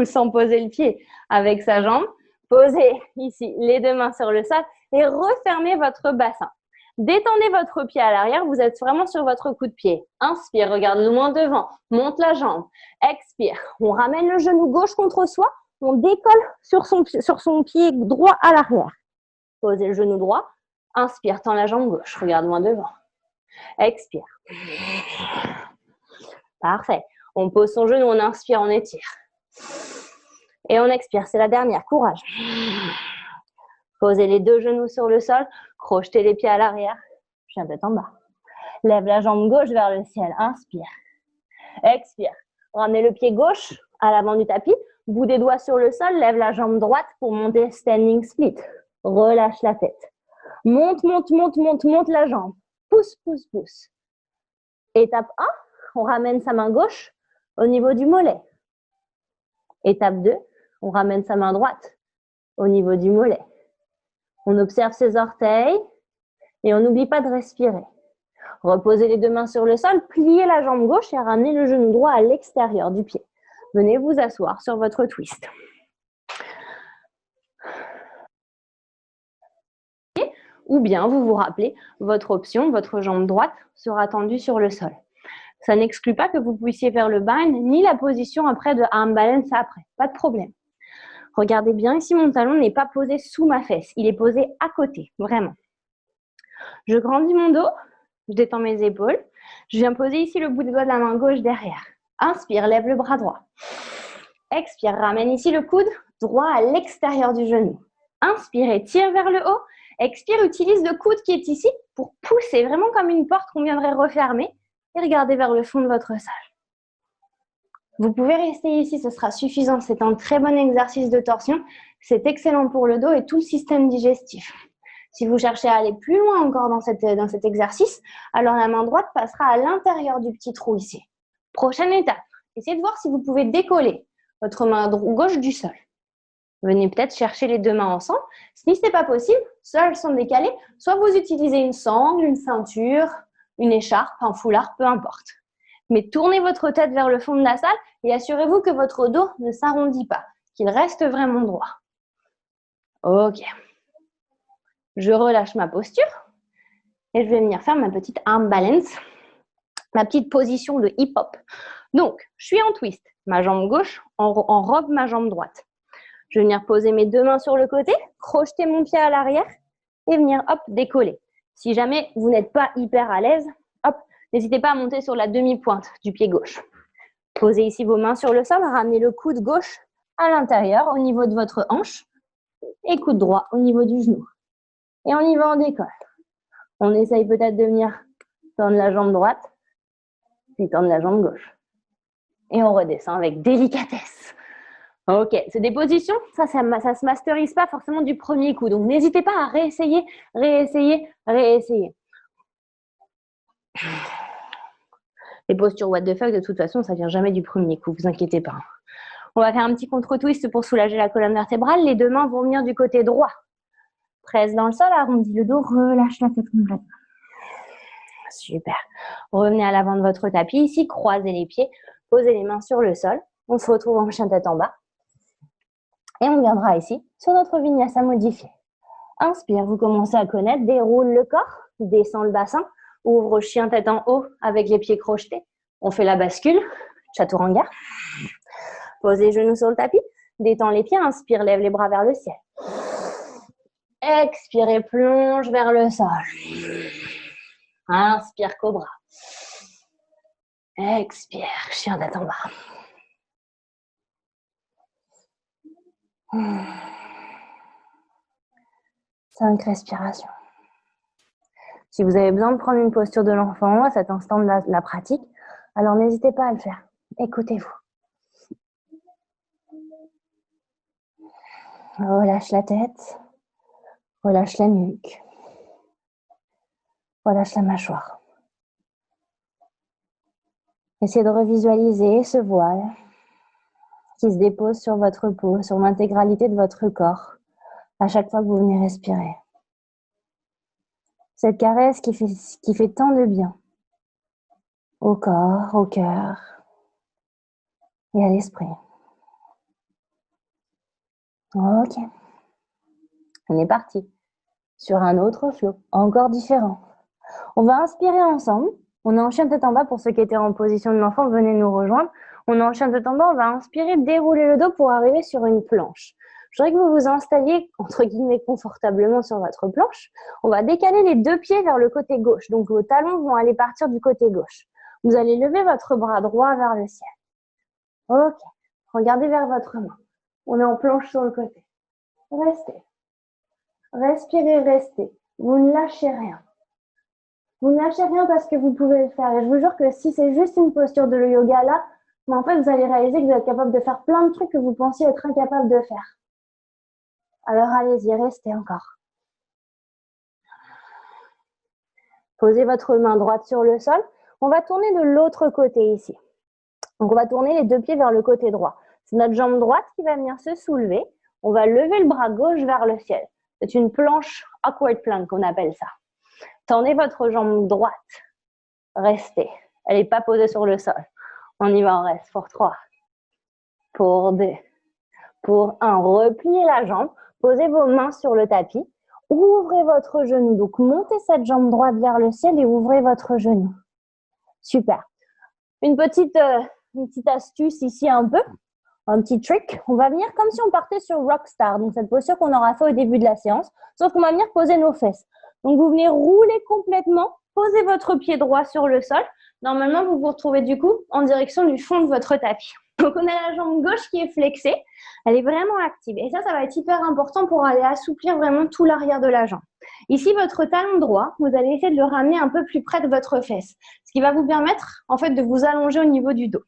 Sans poser le pied avec sa jambe. Posez ici les deux mains sur le sol et refermez votre bassin. Détendez votre pied à l'arrière, vous êtes vraiment sur votre coup de pied. Inspire, regarde loin devant, monte la jambe. Expire, on ramène le genou gauche contre soi, on décolle sur son pied droit à l'arrière. Posez le genou droit, inspire, tends la jambe gauche, regarde loin devant. Expire. Parfait. On pose son genou, on inspire, on étire. Et on expire, c'est la dernière, courage. Posez les deux genoux sur le sol, crochetez les pieds à l'arrière, chien tête en bas. Lève la jambe gauche vers le ciel, inspire. Expire, ramenez le pied gauche à l'avant du tapis, bout des doigts sur le sol, lève la jambe droite pour monter standing split. Relâche la tête. Monte, monte, monte, monte, monte la jambe. Pousse, pousse, pousse. Étape 1, on ramène sa main gauche au niveau du mollet. Étape 2, on ramène sa main droite au niveau du mollet. On observe ses orteils et on n'oublie pas de respirer. Reposez les deux mains sur le sol, pliez la jambe gauche et ramenez le genou droit à l'extérieur du pied. Venez vous asseoir sur votre twist. Ou bien vous vous rappelez, votre option, votre jambe droite sera tendue sur le sol. Ça n'exclut pas que vous puissiez faire le bind, ni la position après de arm balance après. Pas de problème. Regardez bien, ici mon talon n'est pas posé sous ma fesse. Il est posé à côté, vraiment. Je grandis mon dos, je détends mes épaules. Je viens poser ici le bout des doigts de la main gauche derrière. Inspire, lève le bras droit. Expire, ramène ici le coude droit à l'extérieur du genou. Inspire, tire vers le haut. Expire, utilise le coude qui est ici pour pousser, vraiment comme une porte qu'on viendrait refermer. Et regardez vers le fond de votre salle. Vous pouvez rester ici, ce sera suffisant. C'est un très bon exercice de torsion. C'est excellent pour le dos et tout le système digestif. Si vous cherchez à aller plus loin encore dans cet exercice, alors la main droite passera à l'intérieur du petit trou ici. Prochaine étape, essayez de voir si vous pouvez décoller votre main gauche du sol. Venez peut-être chercher les deux mains ensemble. Si ce n'est pas possible, soit elles sont décalées, soit vous utilisez une sangle, une ceinture, une écharpe, un foulard, peu importe. Mais tournez votre tête vers le fond de la salle et assurez-vous que votre dos ne s'arrondit pas, qu'il reste vraiment droit. Ok. Je relâche ma posture et je vais venir faire ma petite arm balance, ma petite position de hip-hop. Donc, je suis en twist. Ma jambe gauche enrobe ma jambe droite. Je vais venir poser mes deux mains sur le côté, crocheter mon pied à l'arrière et venir, hop, décoller. Si jamais vous n'êtes pas hyper à l'aise, hop, n'hésitez pas à monter sur la demi-pointe du pied gauche. Posez ici vos mains sur le sol, ramenez le coude gauche à l'intérieur au niveau de votre hanche et coude droit au niveau du genou. Et on y va en décolle. On essaye peut-être de venir tendre la jambe droite. puis tendre la jambe gauche. Et on redescend avec délicatesse. Ok, c'est des positions, ça se masterise pas forcément du premier coup. Donc, n'hésitez pas à réessayer, réessayer, réessayer. Les postures what the fuck, de toute façon, ça vient jamais du premier coup, vous inquiétez pas. On va faire un petit contre-twist pour soulager la colonne vertébrale. Les deux mains vont venir du côté droit. Presse dans le sol, arrondis le dos, relâche la tête complètement. Super. Revenez à l'avant de votre tapis ici, croisez les pieds, posez les mains sur le sol. On se retrouve en chien tête en bas. Et on viendra ici sur notre vinyasa modifié. Inspire, vous commencez à connaître, déroule le corps, descend le bassin, ouvre chien tête en haut avec les pieds crochetés. On fait la bascule, chaturanga. Posez les genoux sur le tapis, détends les pieds, inspire, lève les bras vers le ciel. Expirez, plonge vers le sol. Inspire, cobra. Expire, chien tête en bas. 5 respirations. Si vous avez besoin de prendre une posture de l'enfant à cet instant de la pratique, alors n'hésitez pas à le faire. Écoutez-vous. Relâche la tête, relâche la nuque, relâche la mâchoire. Essayez de revisualiser ce voile qui se dépose sur votre peau, sur l'intégralité de votre corps, à chaque fois que vous venez respirer. Cette caresse qui fait tant de bien au corps, au cœur et à l'esprit. Ok. On est parti sur un autre flow, encore différent. On va inspirer ensemble. On est en chien tête en bas pour ceux qui étaient en position de l'enfant, venez nous rejoindre. On est en chien tête en bas, on va inspirer, dérouler le dos pour arriver sur une planche. Je voudrais que vous vous installiez, entre guillemets, confortablement sur votre planche. On va décaler les deux pieds vers le côté gauche. Donc, vos talons vont aller partir du côté gauche. Vous allez lever votre bras droit vers le ciel. Ok. Regardez vers votre main. On est en planche sur le côté. Restez. Respirez, restez. Vous ne lâchez rien. Vous ne lâchez rien parce que vous pouvez le faire. Et je vous jure que si c'est juste une posture de yoga là, mais en fait, vous allez réaliser que vous êtes capable de faire plein de trucs que vous pensiez être incapable de faire. Alors allez-y, restez encore. Posez votre main droite sur le sol. On va tourner de l'autre côté ici. Donc on va tourner les deux pieds vers le côté droit. C'est notre jambe droite qui va venir se soulever. On va lever le bras gauche vers le ciel. C'est une planche awkward plank qu'on appelle ça. Tendez votre jambe droite. Restez. Elle n'est pas posée sur le sol. On y va, on reste pour 3. Pour 2. Pour 1. Repliez la jambe. Posez vos mains sur le tapis. Ouvrez votre genou. Donc, montez cette jambe droite vers le ciel et ouvrez votre genou. Super. Une petite astuce ici un peu. Un petit trick. On va venir comme si on partait sur Rockstar. Donc, cette posture qu'on aura fait au début de la séance. Sauf qu'on va venir poser nos fesses. Donc, vous venez rouler complètement. Posez votre pied droit sur le sol. Normalement, vous vous retrouvez du coup en direction du fond de votre tapis. Donc, on a la jambe gauche qui est flexée. Elle est vraiment active. Et ça va être hyper important pour aller assouplir vraiment tout l'arrière de la jambe. Ici, votre talon droit, vous allez essayer de le ramener un peu plus près de votre fesse. Ce qui va vous permettre, en fait, de vous allonger au niveau du dos.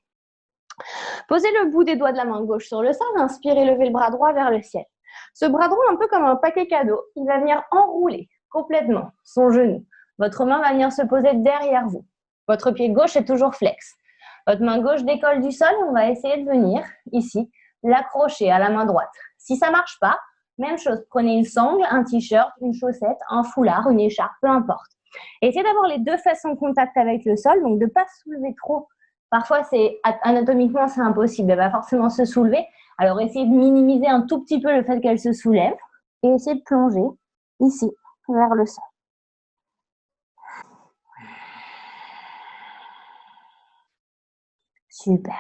Posez le bout des doigts de la main gauche sur le sol. Inspirez, levez le bras droit vers le ciel. Ce bras droit, un peu comme un paquet cadeau, il va venir enrouler complètement son genou. Votre main va venir se poser derrière vous. Votre pied gauche est toujours flex. Votre main gauche décolle du sol. On va essayer de venir, ici, l'accrocher à la main droite. Si ça ne marche pas, même chose. Prenez une sangle, un t-shirt, une chaussette, un foulard, une écharpe, peu importe. Essayez d'avoir les deux fesses en contact avec le sol, donc de ne pas se soulever trop. Parfois, anatomiquement, c'est impossible. Elle va forcément se soulever. Alors, essayez de minimiser un tout petit peu le fait qu'elle se soulève et essayez de plonger ici, vers le sol. Super.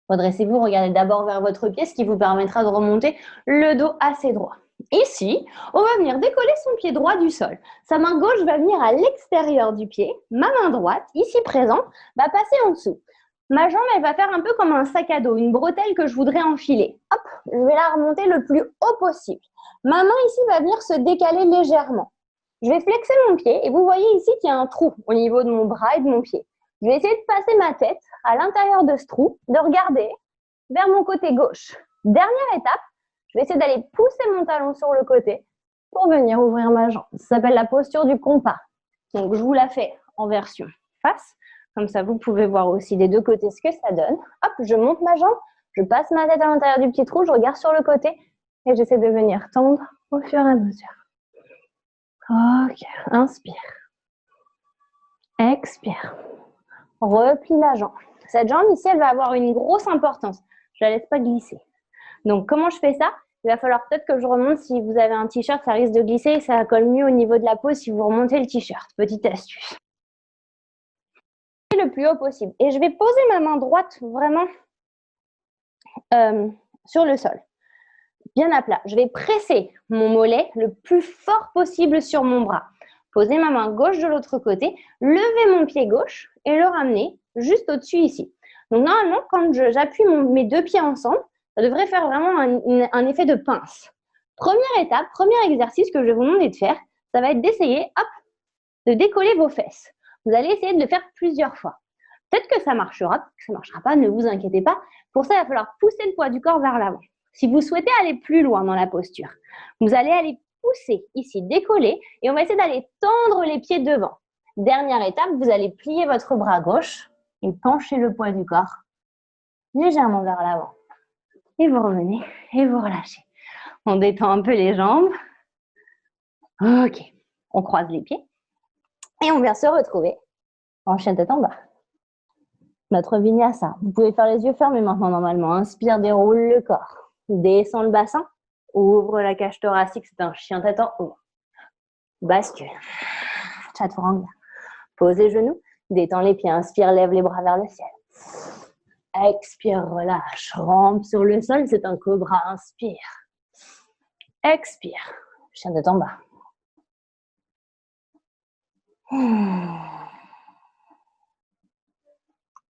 Redressez-vous, regardez d'abord vers votre pied, ce qui vous permettra de remonter le dos assez droit. Ici, on va venir décoller son pied droit du sol. Sa main gauche va venir à l'extérieur du pied. Ma main droite, ici présente, va passer en dessous. Ma jambe, elle va faire un peu comme un sac à dos, une bretelle que je voudrais enfiler. Hop, je vais la remonter le plus haut possible. Ma main ici va venir se décaler légèrement. Je vais flexer mon pied et vous voyez ici qu'il y a un trou au niveau de mon bras et de mon pied. Je vais essayer de passer ma tête à l'intérieur de ce trou, de regarder vers mon côté gauche. Dernière étape, je vais essayer d'aller pousser mon talon sur le côté pour venir ouvrir ma jambe. Ça s'appelle la posture du compas. Donc, je vous la fais en version face. Comme ça, vous pouvez voir aussi des deux côtés ce que ça donne. Hop, je monte ma jambe, je passe ma tête à l'intérieur du petit trou, je regarde sur le côté et j'essaie de venir tendre au fur et à mesure. Ok, inspire. Expire. Replie la jambe. Cette jambe ici, elle va avoir une grosse importance. Je ne la laisse pas glisser. Donc, comment je fais ça? Il va falloir peut-être que je remonte. Si vous avez un t-shirt, ça risque de glisser et ça colle mieux au niveau de la peau si vous remontez le t-shirt. Petite astuce. Le plus haut possible. Et je vais poser ma main droite vraiment sur le sol. Bien à plat. Je vais presser mon mollet le plus fort possible sur mon bras. Poser ma main gauche de l'autre côté, lever mon pied gauche et le ramener juste au-dessus ici. Donc normalement, quand j'appuie mes deux pieds ensemble, ça devrait faire vraiment un effet de pince. Première étape, premier exercice que je vais vous demander de faire, ça va être d'essayer, hop, de décoller vos fesses. Vous allez essayer de le faire plusieurs fois. Peut-être que ça marchera, peut-être que ça ne marchera pas, ne vous inquiétez pas. Pour ça, il va falloir pousser le poids du corps vers l'avant. Si vous souhaitez aller plus loin dans la posture, vous allez aller pousser ici, décoller, et on va essayer d'aller tendre les pieds devant. Dernière étape, vous allez plier votre bras gauche et pencher le poids du corps légèrement vers l'avant. Et vous revenez et vous relâchez. On détend un peu les jambes. Ok, on croise les pieds et on vient se retrouver en chien tête en bas. Notre vinyasa. Vous pouvez faire les yeux fermés maintenant normalement. Inspire, déroule le corps. Descend le bassin. Ouvre la cage thoracique, c'est un chien tête en haut. Bascule. Chaturanga. Pose les genoux. Détends les pieds. Inspire, lève les bras vers le ciel. Expire, relâche. Rampe sur le sol, c'est un cobra. Inspire. Expire. Chien tête en bas.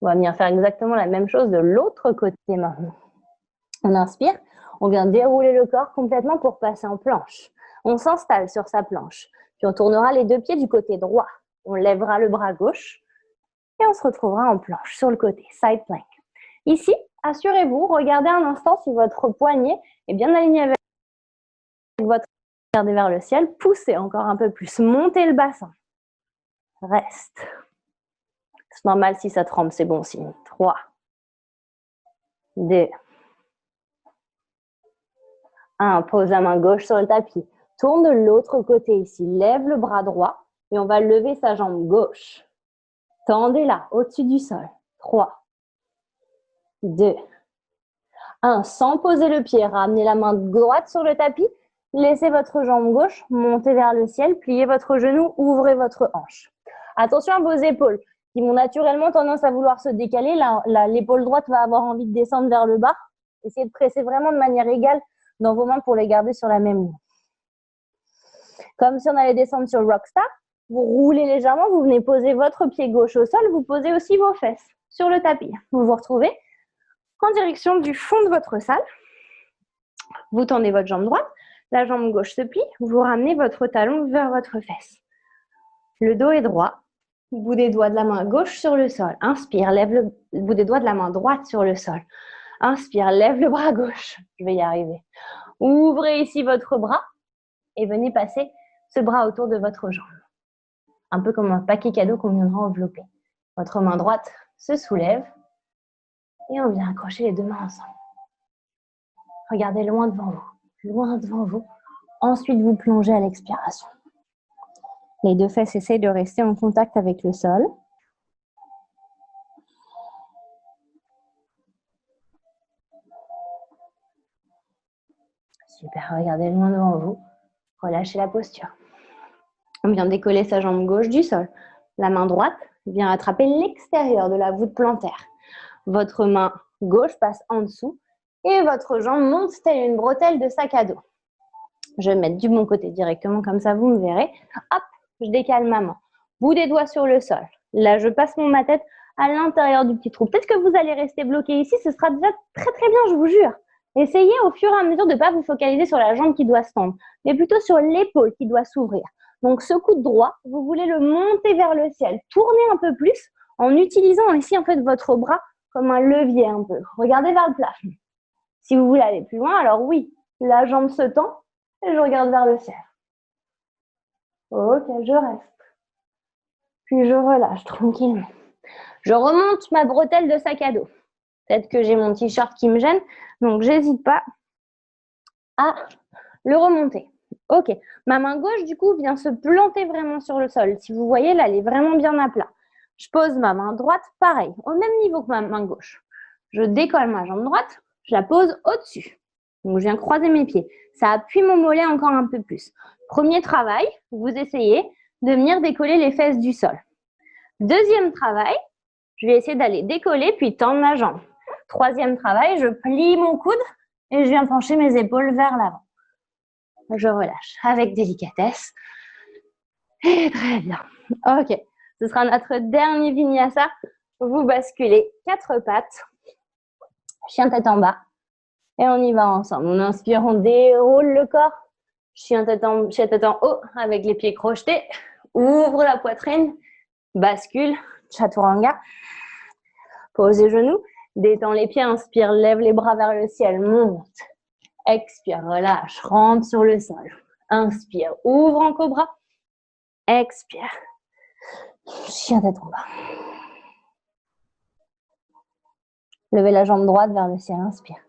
On va venir faire exactement la même chose de l'autre côté maintenant. On inspire, on vient dérouler le corps complètement pour passer en planche. On s'installe sur sa planche. Puis on tournera les deux pieds du côté droit. On lèvera le bras gauche et on se retrouvera en planche sur le côté, side plank. Ici, assurez-vous, regardez un instant si votre poignet est bien aligné avec votre... Regardez vers le ciel, poussez encore un peu plus, montez le bassin. Reste. C'est normal si ça tremble, c'est bon signe. 3, 2, 1. Pose la main gauche sur le tapis. Tourne de l'autre côté ici. Lève le bras droit et on va lever sa jambe gauche. Tendez-la au-dessus du sol. 3, 2, 1. Sans poser le pied, ramenez la main droite sur le tapis. Laissez votre jambe gauche monter vers le ciel. Pliez votre genou, ouvrez votre hanche. Attention à vos épaules qui vont naturellement tendance à vouloir se décaler. L'épaule droite va avoir envie de descendre vers le bas. Essayez de presser vraiment de manière égale dans vos mains pour les garder sur la même ligne. Comme si on allait descendre sur Rockstar, vous roulez légèrement, vous venez poser votre pied gauche au sol, vous posez aussi vos fesses sur le tapis. Vous vous retrouvez en direction du fond de votre salle. Vous tendez votre jambe droite, la jambe gauche se plie, vous ramenez votre talon vers votre fesse. Le dos est droit. Bout des doigts de la main gauche sur le sol. Inspire, lève le bout des doigts de la main droite sur le sol. Inspire, lève le bras gauche. Je vais y arriver. Ouvrez ici votre bras et venez passer ce bras autour de votre jambe. Un peu comme un paquet cadeau qu'on viendra envelopper. Votre main droite se soulève et on vient accrocher les deux mains ensemble. Regardez loin devant vous. Loin devant vous. Ensuite, vous plongez à l'expiration. Les deux fesses essayent de rester en contact avec le sol. Super, regardez loin devant vous. Relâchez la posture. On vient décoller sa jambe gauche du sol. La main droite vient attraper l'extérieur de la voûte plantaire. Votre main gauche passe en dessous et votre jambe monte telle une bretelle de sac à dos. Je vais me mettre du bon côté directement, comme ça vous me verrez. Hop, je décale ma main. Bout des doigts sur le sol. Là, je passe ma tête à l'intérieur du petit trou. Peut-être que vous allez rester bloqué ici, ce sera déjà très très bien, je vous jure. Essayez au fur et à mesure de ne pas vous focaliser sur la jambe qui doit se tendre, mais plutôt sur l'épaule qui doit s'ouvrir. Donc ce coude droit, vous voulez le monter vers le ciel. Tournez un peu plus en utilisant ici en fait votre bras comme un levier un peu. Regardez vers le plafond. Si vous voulez aller plus loin, alors oui, la jambe se tend et je regarde vers le ciel. Ok, je reste. Puis je relâche tranquillement. Je remonte ma bretelle de sac à dos. Peut-être que j'ai mon t-shirt qui me gêne, donc j'hésite pas à le remonter. Ok, ma main gauche du coup vient se planter vraiment sur le sol. Si vous voyez là, elle est vraiment bien à plat. Je pose ma main droite, pareil, au même niveau que ma main gauche. Je décolle ma jambe droite, je la pose au-dessus. Donc je viens croiser mes pieds. Ça appuie mon mollet encore un peu plus. Premier travail, vous essayez de venir décoller les fesses du sol. Deuxième travail, je vais essayer d'aller décoller puis tendre ma jambe. Troisième travail, je plie mon coude et je viens pencher mes épaules vers l'avant. Je relâche avec délicatesse. Et très bien. Ok, ce sera notre dernier vinyasa. Vous basculez 4 pattes, chien tête en bas. Et on y va ensemble. On inspire, on déroule le corps. Chien tête en haut avec les pieds crochetés. Ouvre la poitrine. Bascule. Chaturanga. Pose les genoux. Détends les pieds. Inspire, lève les bras vers le ciel. Monte. Expire, relâche. Rentre sur le sol. Inspire, ouvre en cobra. Expire. Chien tête en bas. Levez la jambe droite vers le ciel. Inspire.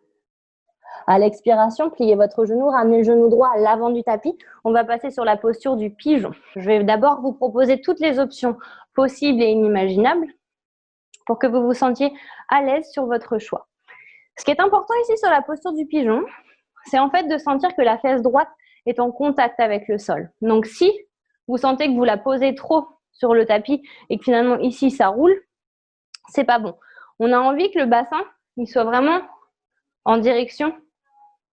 À l'expiration, pliez votre genou, ramenez le genou droit à l'avant du tapis. On va passer sur la posture du pigeon. Je vais d'abord vous proposer toutes les options possibles et inimaginables pour que vous vous sentiez à l'aise sur votre choix. Ce qui est important ici sur la posture du pigeon, c'est en fait de sentir que la fesse droite est en contact avec le sol. Donc si vous sentez que vous la posez trop sur le tapis et que finalement ici ça roule, c'est pas bon. On a envie que le bassin il soit vraiment en direction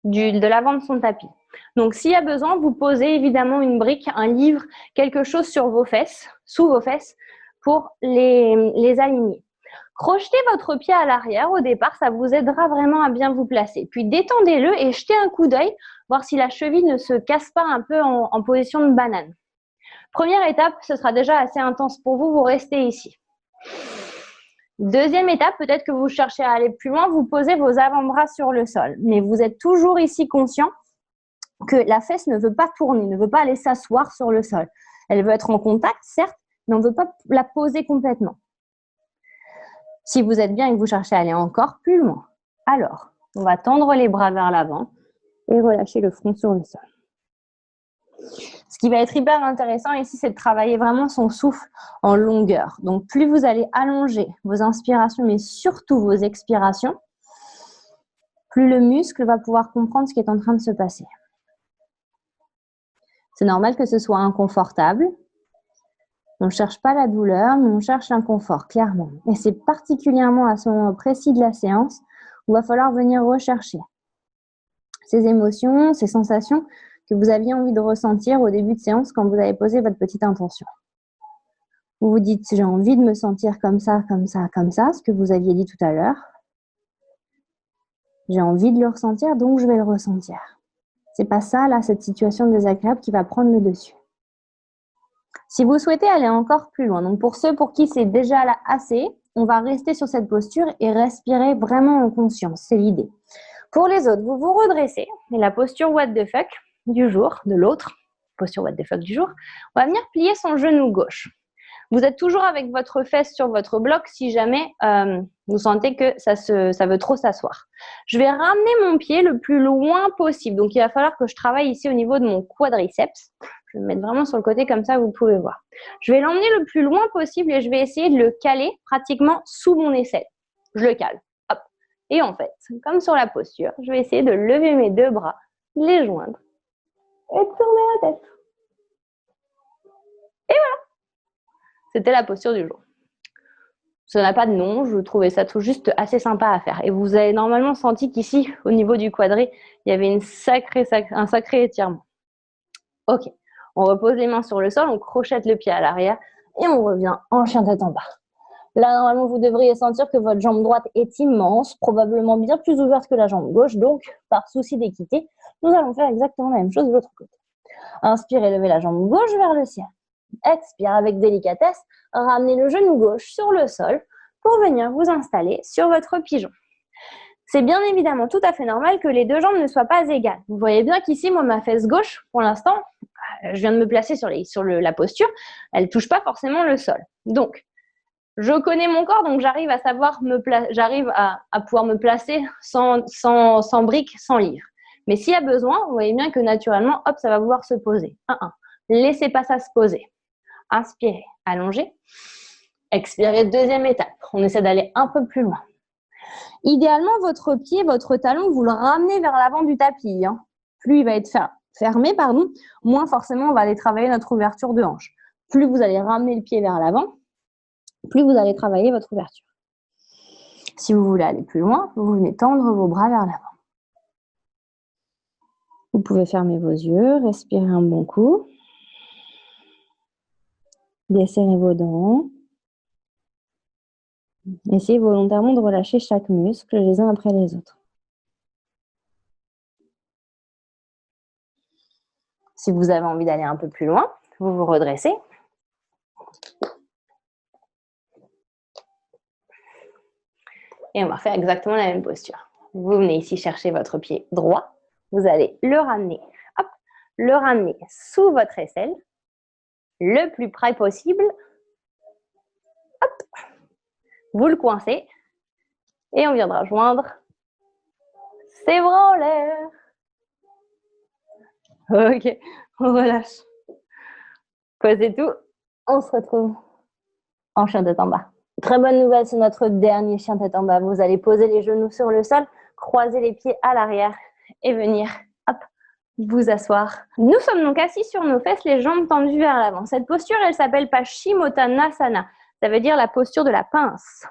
de l'avant de son tapis. Donc, s'il y a besoin, vous posez évidemment une brique, un livre, quelque chose sur vos fesses, sous vos fesses, pour les aligner. Crochetez votre pied à l'arrière au départ, ça vous aidera vraiment à bien vous placer. Puis détendez-le et jetez un coup d'œil, voir si la cheville ne se casse pas un peu en position de banane. Première étape, ce sera déjà assez intense pour vous, vous restez ici. Deuxième étape, peut-être que vous cherchez à aller plus loin, vous posez vos avant-bras sur le sol. Mais vous êtes toujours ici conscient que la fesse ne veut pas tourner, ne veut pas aller s'asseoir sur le sol. Elle veut être en contact, certes, mais on ne veut pas la poser complètement. Si vous êtes bien et que vous cherchez à aller encore plus loin, alors on va tendre les bras vers l'avant et relâcher le front sur le sol. Ce qui va être hyper intéressant ici, c'est de travailler vraiment son souffle en longueur. Donc, plus vous allez allonger vos inspirations, mais surtout vos expirations, plus le muscle va pouvoir comprendre ce qui est en train de se passer. C'est normal que ce soit inconfortable. On ne cherche pas la douleur, mais on cherche l'inconfort, clairement. Et c'est particulièrement à ce moment précis de la séance où il va falloir venir rechercher ces émotions, ces sensations que vous aviez envie de ressentir au début de séance quand vous avez posé votre petite intention. Vous vous dites, j'ai envie de me sentir comme ça, comme ça, comme ça, ce que vous aviez dit tout à l'heure. J'ai envie de le ressentir, donc je vais le ressentir. C'est pas ça, là, cette situation désagréable qui va prendre le dessus. Si vous souhaitez aller encore plus loin, donc pour ceux pour qui c'est déjà là assez, on va rester sur cette posture et respirer vraiment en conscience, c'est l'idée. Pour les autres, vous vous redressez, et la posture what the fuck du jour, de l'autre, posture what the fuck du jour, on va venir plier son genou gauche. Vous êtes toujours avec votre fesse sur votre bloc si jamais vous sentez que ça veut trop s'asseoir. Je vais ramener mon pied le plus loin possible. Donc, il va falloir que je travaille ici au niveau de mon quadriceps. Je vais me mettre vraiment sur le côté comme ça, vous pouvez voir. Je vais l'emmener le plus loin possible et je vais essayer de le caler pratiquement sous mon aisselle. Je le cale. Hop. Et en fait, comme sur la posture, je vais essayer de lever mes deux bras, les joindre et tourner la tête. Et voilà. C'était la posture du jour. Ça n'a pas de nom, je trouvais ça tout juste assez sympa à faire. Et vous avez normalement senti qu'ici, au niveau du quadri, il y avait un sacré étirement. Ok, on repose les mains sur le sol, on crochette le pied à l'arrière et on revient en chien tête en bas. Là, normalement, vous devriez sentir que votre jambe droite est immense, probablement bien plus ouverte que la jambe gauche. Donc, par souci d'équité, nous allons faire exactement la même chose de l'autre côté. Inspirez, levez la jambe gauche vers le ciel. Expire avec délicatesse. Ramenez le genou gauche sur le sol pour venir vous installer sur votre pigeon. C'est bien évidemment tout à fait normal que les deux jambes ne soient pas égales. Vous voyez bien qu'ici, moi, ma fesse gauche, pour l'instant, je viens de me placer sur la posture, elle ne touche pas forcément le sol. Donc, je connais mon corps, donc j'arrive à savoir j'arrive à pouvoir me placer sans briques, sans livre. Mais s'il y a besoin, vous voyez bien que naturellement, hop, ça va vouloir se poser. 1-1. Laissez pas ça se poser. Inspirez, allongez. Expirez, deuxième étape. On essaie d'aller un peu plus loin. Idéalement, votre pied, votre talon, vous le ramenez vers l'avant du tapis. Plus il va être fermé, moins forcément on va aller travailler notre ouverture de hanche. Plus vous allez ramener le pied vers l'avant, plus vous allez travailler votre ouverture. Si vous voulez aller plus loin, vous venez tendre vos bras vers l'avant. Vous pouvez fermer vos yeux, respirer un bon coup. Desserrez vos dents. Essayez volontairement de relâcher chaque muscle les uns après les autres. Si vous avez envie d'aller un peu plus loin, vous vous redressez. Et on va faire exactement la même posture. Vous venez ici chercher votre pied droit. Vous allez le ramener, hop, le ramener sous votre aisselle, le plus près possible. Hop, vous le coincez et on viendra joindre ses bras en l'air. Ok, on relâche. Posez tout, on se retrouve en chien tête en bas. Très bonne nouvelle, c'est notre dernier chien tête en bas. Vous allez poser les genoux sur le sol, croiser les pieds à l'arrière et venir, hop, vous asseoir. Nous sommes donc assis sur nos fesses, les jambes tendues vers l'avant. Cette posture, elle s'appelle Paschimottanasana. Ça veut dire la posture de la pince.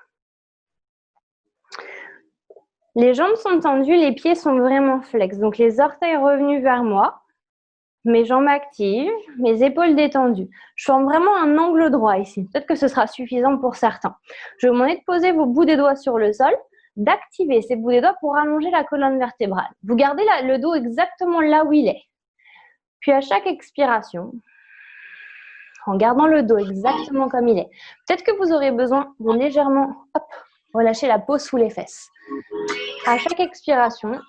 Les jambes sont tendues, les pieds sont vraiment flex. Donc les orteils revenus vers moi. Mes jambes actives, mes épaules détendues. Je forme vraiment un angle droit ici. Peut-être que ce sera suffisant pour certains. Je vous demande de poser vos bouts des doigts sur le sol, d'activer ces bouts des doigts pour allonger la colonne vertébrale. Vous gardez le dos exactement là où il est. Puis à chaque expiration, en gardant le dos exactement comme il est, peut-être que vous aurez besoin de légèrement relâcher la peau sous les fesses. À chaque expiration,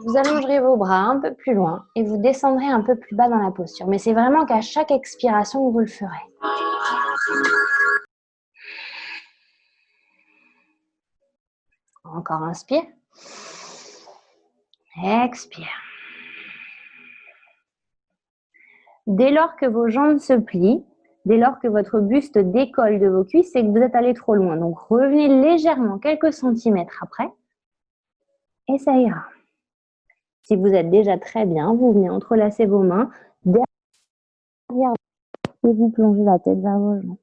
vous allongerez vos bras un peu plus loin et vous descendrez un peu plus bas dans la posture. Mais c'est vraiment qu'à chaque expiration que vous le ferez. Encore inspire. Expire. Dès lors que vos jambes se plient, dès lors que votre buste décolle de vos cuisses, c'est que vous êtes allé trop loin. Donc revenez légèrement quelques centimètres après et ça ira. Si vous êtes déjà très bien, vous venez entrelacer vos mains derrière et vous plongez la tête vers vos jambes.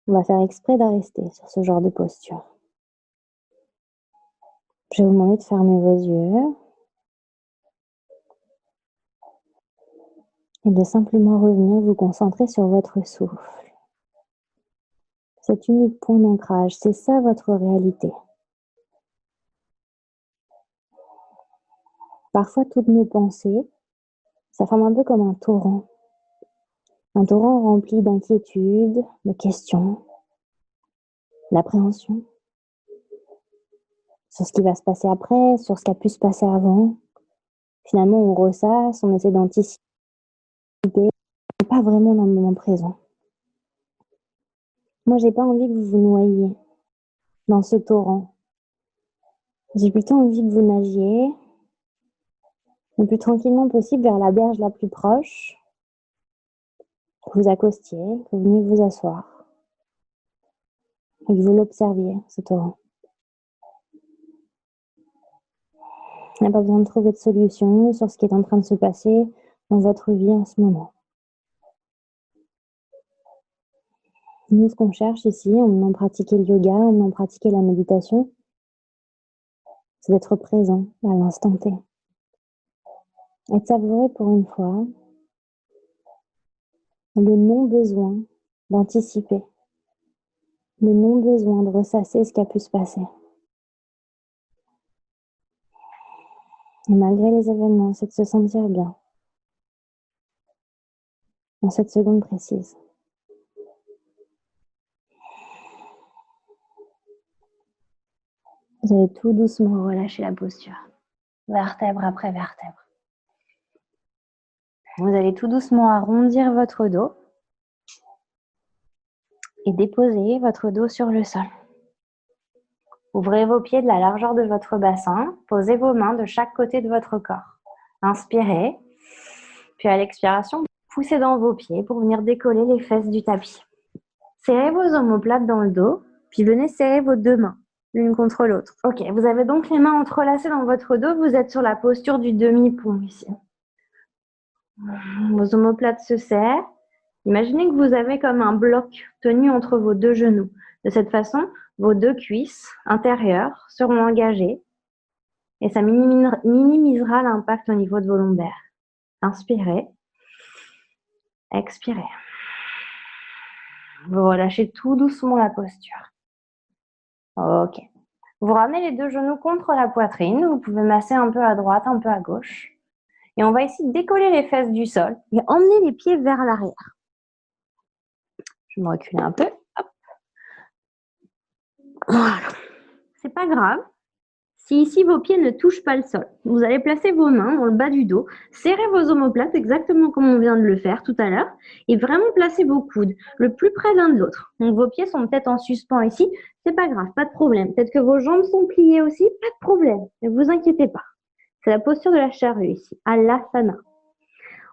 On va faire exprès de rester sur ce genre de posture. Je vais vous demander de fermer vos yeux et de simplement revenir vous concentrer sur votre souffle. Cet unique point d'ancrage, c'est ça votre réalité. Parfois, toutes nos pensées, ça forme un peu comme un torrent. Un torrent rempli d'inquiétudes, de questions, d'appréhension. Sur ce qui va se passer après, sur ce qui a pu se passer avant. Finalement, on ressasse, on essaie d'anticiper, pas vraiment dans le moment présent. Moi, j'ai pas envie que vous vous noyiez dans ce torrent. J'ai plutôt envie que vous nagiez le plus tranquillement possible vers la berge la plus proche, que vous accostiez, que vous veniez vous asseoir et que vous l'observiez, ce torrent. Il n'y a pas besoin de trouver de solution sur ce qui est en train de se passer dans votre vie en ce moment. Nous, ce qu'on cherche ici, en venant pratiquer le yoga, en venant pratiquer la méditation, c'est d'être présent à l'instant T. Et de savourer pour une fois le non-besoin d'anticiper, Le non-besoin de ressasser ce qui a pu se passer. Et malgré les événements, c'est de se sentir bien. Dans cette seconde précise. Vous allez tout doucement relâcher la posture. Vertèbre après vertèbre. Vous allez tout doucement arrondir votre dos et déposer votre dos sur le sol. Ouvrez vos pieds de la largeur de votre bassin. Posez vos mains de chaque côté de votre corps. Inspirez. Puis à l'expiration, poussez dans vos pieds pour venir décoller les fesses du tapis. Serrez vos omoplates dans le dos, puis venez serrer vos deux mains, l'une contre l'autre. Ok, vous avez donc les mains entrelacées dans votre dos. Vous êtes sur la posture du demi-pont ici. Vos omoplates se serrent. Imaginez que vous avez comme un bloc tenu entre vos deux genoux. De cette façon, vos deux cuisses intérieures seront engagées et ça minimisera l'impact au niveau de vos lombaires. Inspirez, expirez. Vous relâchez tout doucement la posture. Ok. Vous ramenez les deux genoux contre la poitrine. Vous pouvez masser un peu à droite, un peu à gauche. Et on va ici décoller les fesses du sol et emmener les pieds vers l'arrière. Je vais me reculer un peu. Hop. Voilà. C'est pas grave. Si ici vos pieds ne touchent pas le sol, vous allez placer vos mains dans le bas du dos, serrer vos omoplates exactement comme on vient de le faire tout à l'heure et vraiment placer vos coudes le plus près l'un de l'autre. Donc vos pieds sont peut-être en suspens ici, c'est pas grave, pas de problème. Peut-être que vos jambes sont pliées aussi, pas de problème, ne vous inquiétez pas. C'est la posture de la charrue ici, Alasana.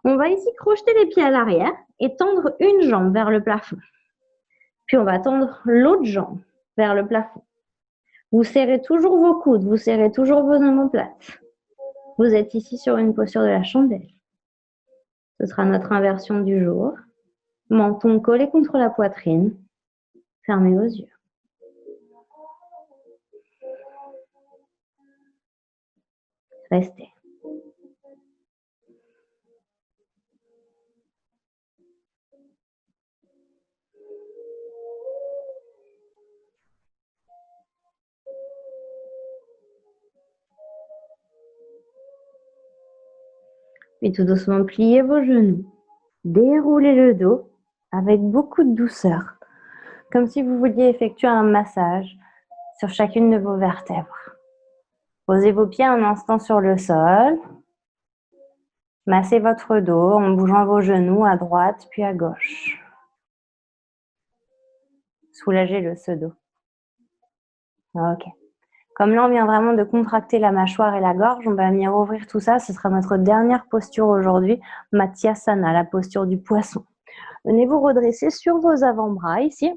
On va ici crocheter les pieds à l'arrière et tendre une jambe vers le plafond. Puis on va tendre l'autre jambe vers le plafond. Vous serrez toujours vos coudes, vous serrez toujours vos omoplates. Vous êtes ici sur une posture de la chandelle. Ce sera notre inversion du jour. Menton collé contre la poitrine. Fermez vos yeux. Restez. Puis tout doucement, pliez vos genoux. Déroulez le dos avec beaucoup de douceur. Comme si vous vouliez effectuer un massage sur chacune de vos vertèbres. Posez vos pieds un instant sur le sol. Massez votre dos en bougeant vos genoux à droite puis à gauche. Soulagez-le, ce dos. Ok. Comme là, on vient vraiment de contracter la mâchoire et la gorge, on va venir ouvrir tout ça. Ce sera notre dernière posture aujourd'hui, Matsyasana, la posture du poisson. Venez vous redresser sur vos avant-bras ici.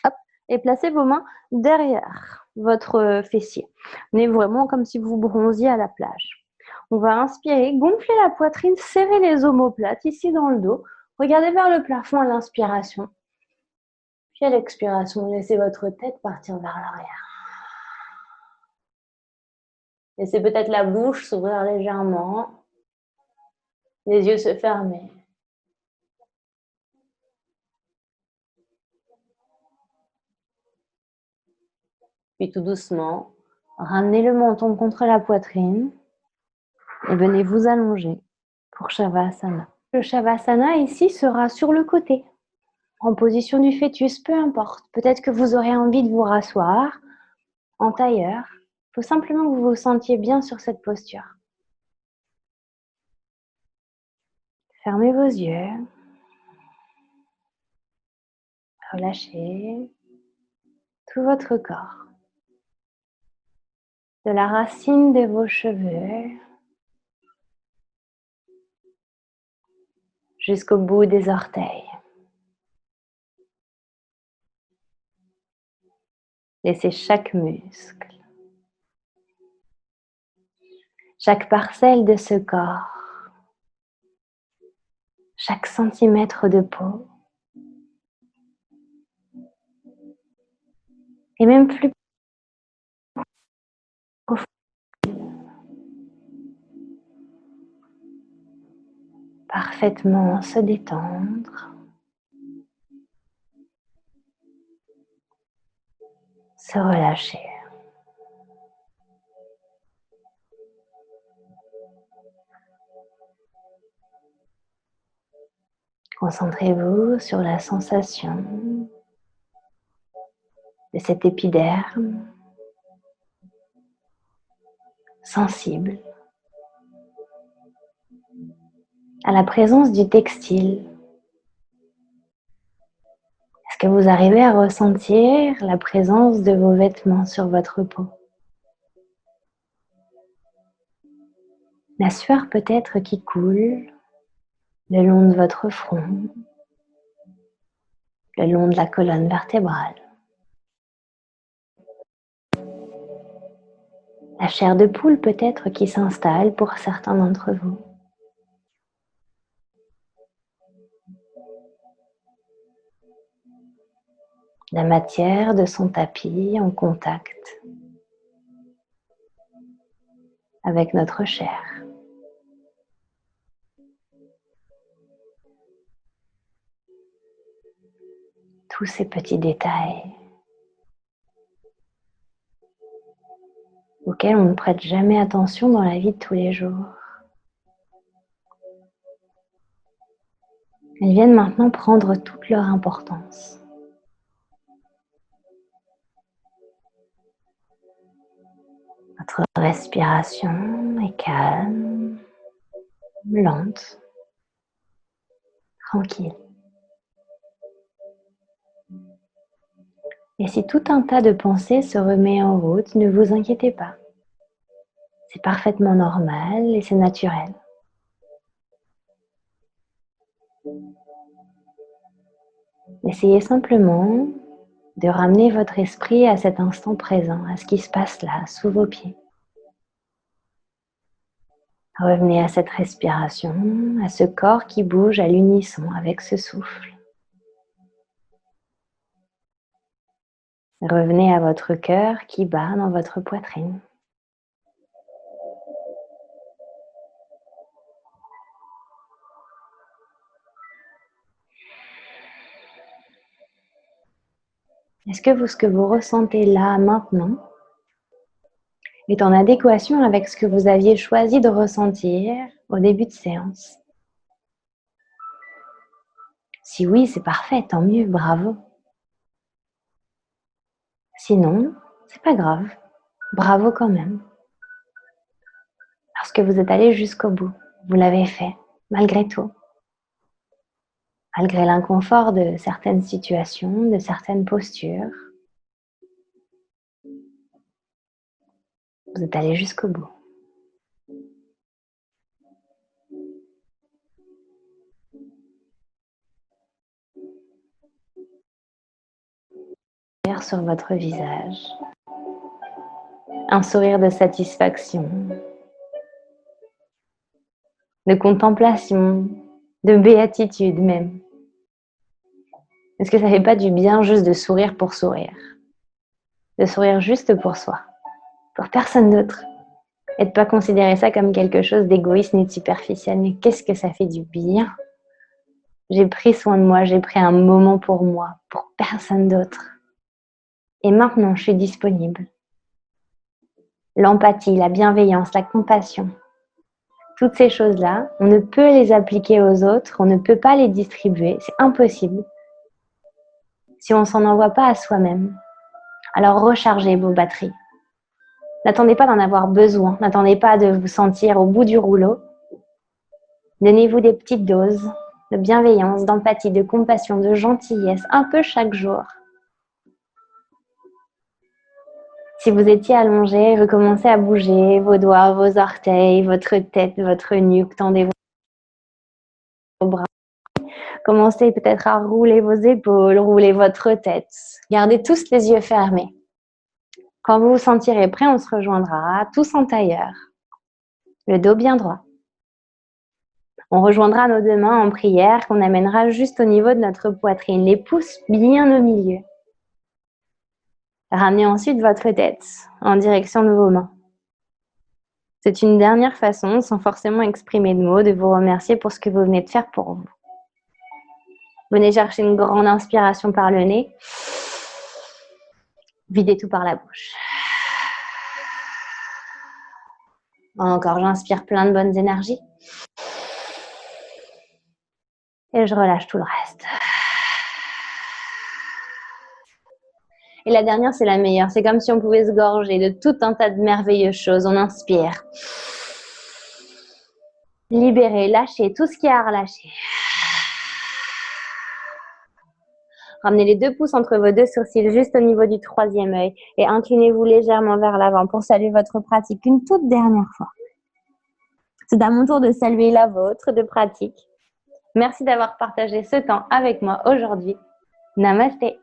Hop, et placez vos mains derrière votre fessier. Venez vraiment comme si vous bronziez à la plage. On va inspirer, gonfler la poitrine, serrer les omoplates ici dans le dos. Regardez vers le plafond à l'inspiration. Puis à l'expiration, laissez votre tête partir vers l'arrière. Laissez peut-être la bouche s'ouvrir légèrement, les yeux se fermer. Puis tout doucement, ramenez le menton contre la poitrine et venez vous allonger pour Shavasana. Le Shavasana ici sera sur le côté, en position du fœtus, peu importe. Peut-être que vous aurez envie de vous rasseoir en tailleur. Il faut simplement que vous vous sentiez bien sur cette posture. Fermez vos yeux. Relâchez tout votre corps. De la racine de vos cheveux jusqu'au bout des orteils. Laissez chaque muscle, chaque parcelle de ce corps, chaque centimètre de peau, et même plus profond, parfaitement se détendre. se relâcher. Concentrez-vous sur la sensation de cet épiderme sensible à la présence du textile. Est-ce que vous arrivez à ressentir la présence de vos vêtements sur votre peau? La sueur peut-être qui coule le long de votre front, le long de la colonne vertébrale. La chair de poule peut-être qui s'installe pour certains d'entre vous. La matière de son tapis en contact avec notre chair. Tous ces petits détails auxquels on ne prête jamais attention dans la vie de tous les jours. Ils viennent maintenant prendre toute leur importance. Votre respiration est calme, lente, tranquille. Et si tout un tas de pensées se remet en route, ne vous inquiétez pas. C'est parfaitement normal et c'est naturel. Essayez simplement de ramener votre esprit à cet instant présent, à ce qui se passe là, sous vos pieds. Revenez à cette respiration, à ce corps qui bouge à l'unisson avec ce souffle. Revenez à votre cœur qui bat dans votre poitrine. Est-ce que ce que vous ressentez là, maintenant, est en adéquation avec ce que vous aviez choisi de ressentir au début de séance? Si oui, c'est parfait, tant mieux, bravo. Sinon, c'est pas grave, bravo quand même. Parce que vous êtes allé jusqu'au bout, vous l'avez fait, malgré tout. Malgré l'inconfort de certaines situations, de certaines postures, vous êtes allé jusqu'au bout. Sur votre visage, un sourire de satisfaction, de contemplation, de béatitude même. Est-ce que ça fait pas du bien juste de sourire pour sourire? De sourire juste pour soi, pour personne d'autre, et de pas considérer ça comme quelque chose d'égoïste ni de superficiel. Mais qu'est-ce que ça fait du bien? J'ai pris soin de moi, j'ai pris un moment pour moi, pour personne d'autre. Et maintenant, je suis disponible. L'empathie, la bienveillance, la compassion, toutes ces choses-là, on ne peut les appliquer aux autres, on ne peut pas les distribuer, c'est impossible si on ne s'en envoie pas à soi-même. Alors rechargez vos batteries. N'attendez pas d'en avoir besoin, n'attendez pas de vous sentir au bout du rouleau. Donnez-vous des petites doses de bienveillance, d'empathie, de compassion, de gentillesse, un peu chaque jour. Si vous étiez allongé, vous commencez à bouger vos doigts, vos orteils, votre tête, votre nuque, tendez vos bras. Commencez peut-être à rouler vos épaules, rouler votre tête. Gardez tous les yeux fermés. Quand vous vous sentirez prêt, on se rejoindra tous en tailleur. Le dos bien droit. On rejoindra nos deux mains en prière qu'on amènera juste au niveau de notre poitrine. Les pouces bien au milieu. Ramenez ensuite votre tête en direction de vos mains. C'est une dernière façon, sans forcément exprimer de mots, de vous remercier pour ce que vous venez de faire pour vous. Venez chercher une grande inspiration par le nez. Videz tout par la bouche. Encore, j'inspire plein de bonnes énergies. Et je relâche tout le reste. Et la dernière, c'est la meilleure. C'est comme si on pouvait se gorger de tout un tas de merveilleuses choses. On inspire. Libérez, lâchez tout ce qu'il y a à relâcher. Ramenez les 2 pouces entre vos 2 sourcils, juste au niveau du 3e œil. Et inclinez-vous légèrement vers l'avant pour saluer votre pratique une toute dernière fois. C'est à mon tour de saluer la vôtre de pratique. Merci d'avoir partagé ce temps avec moi aujourd'hui. Namasté.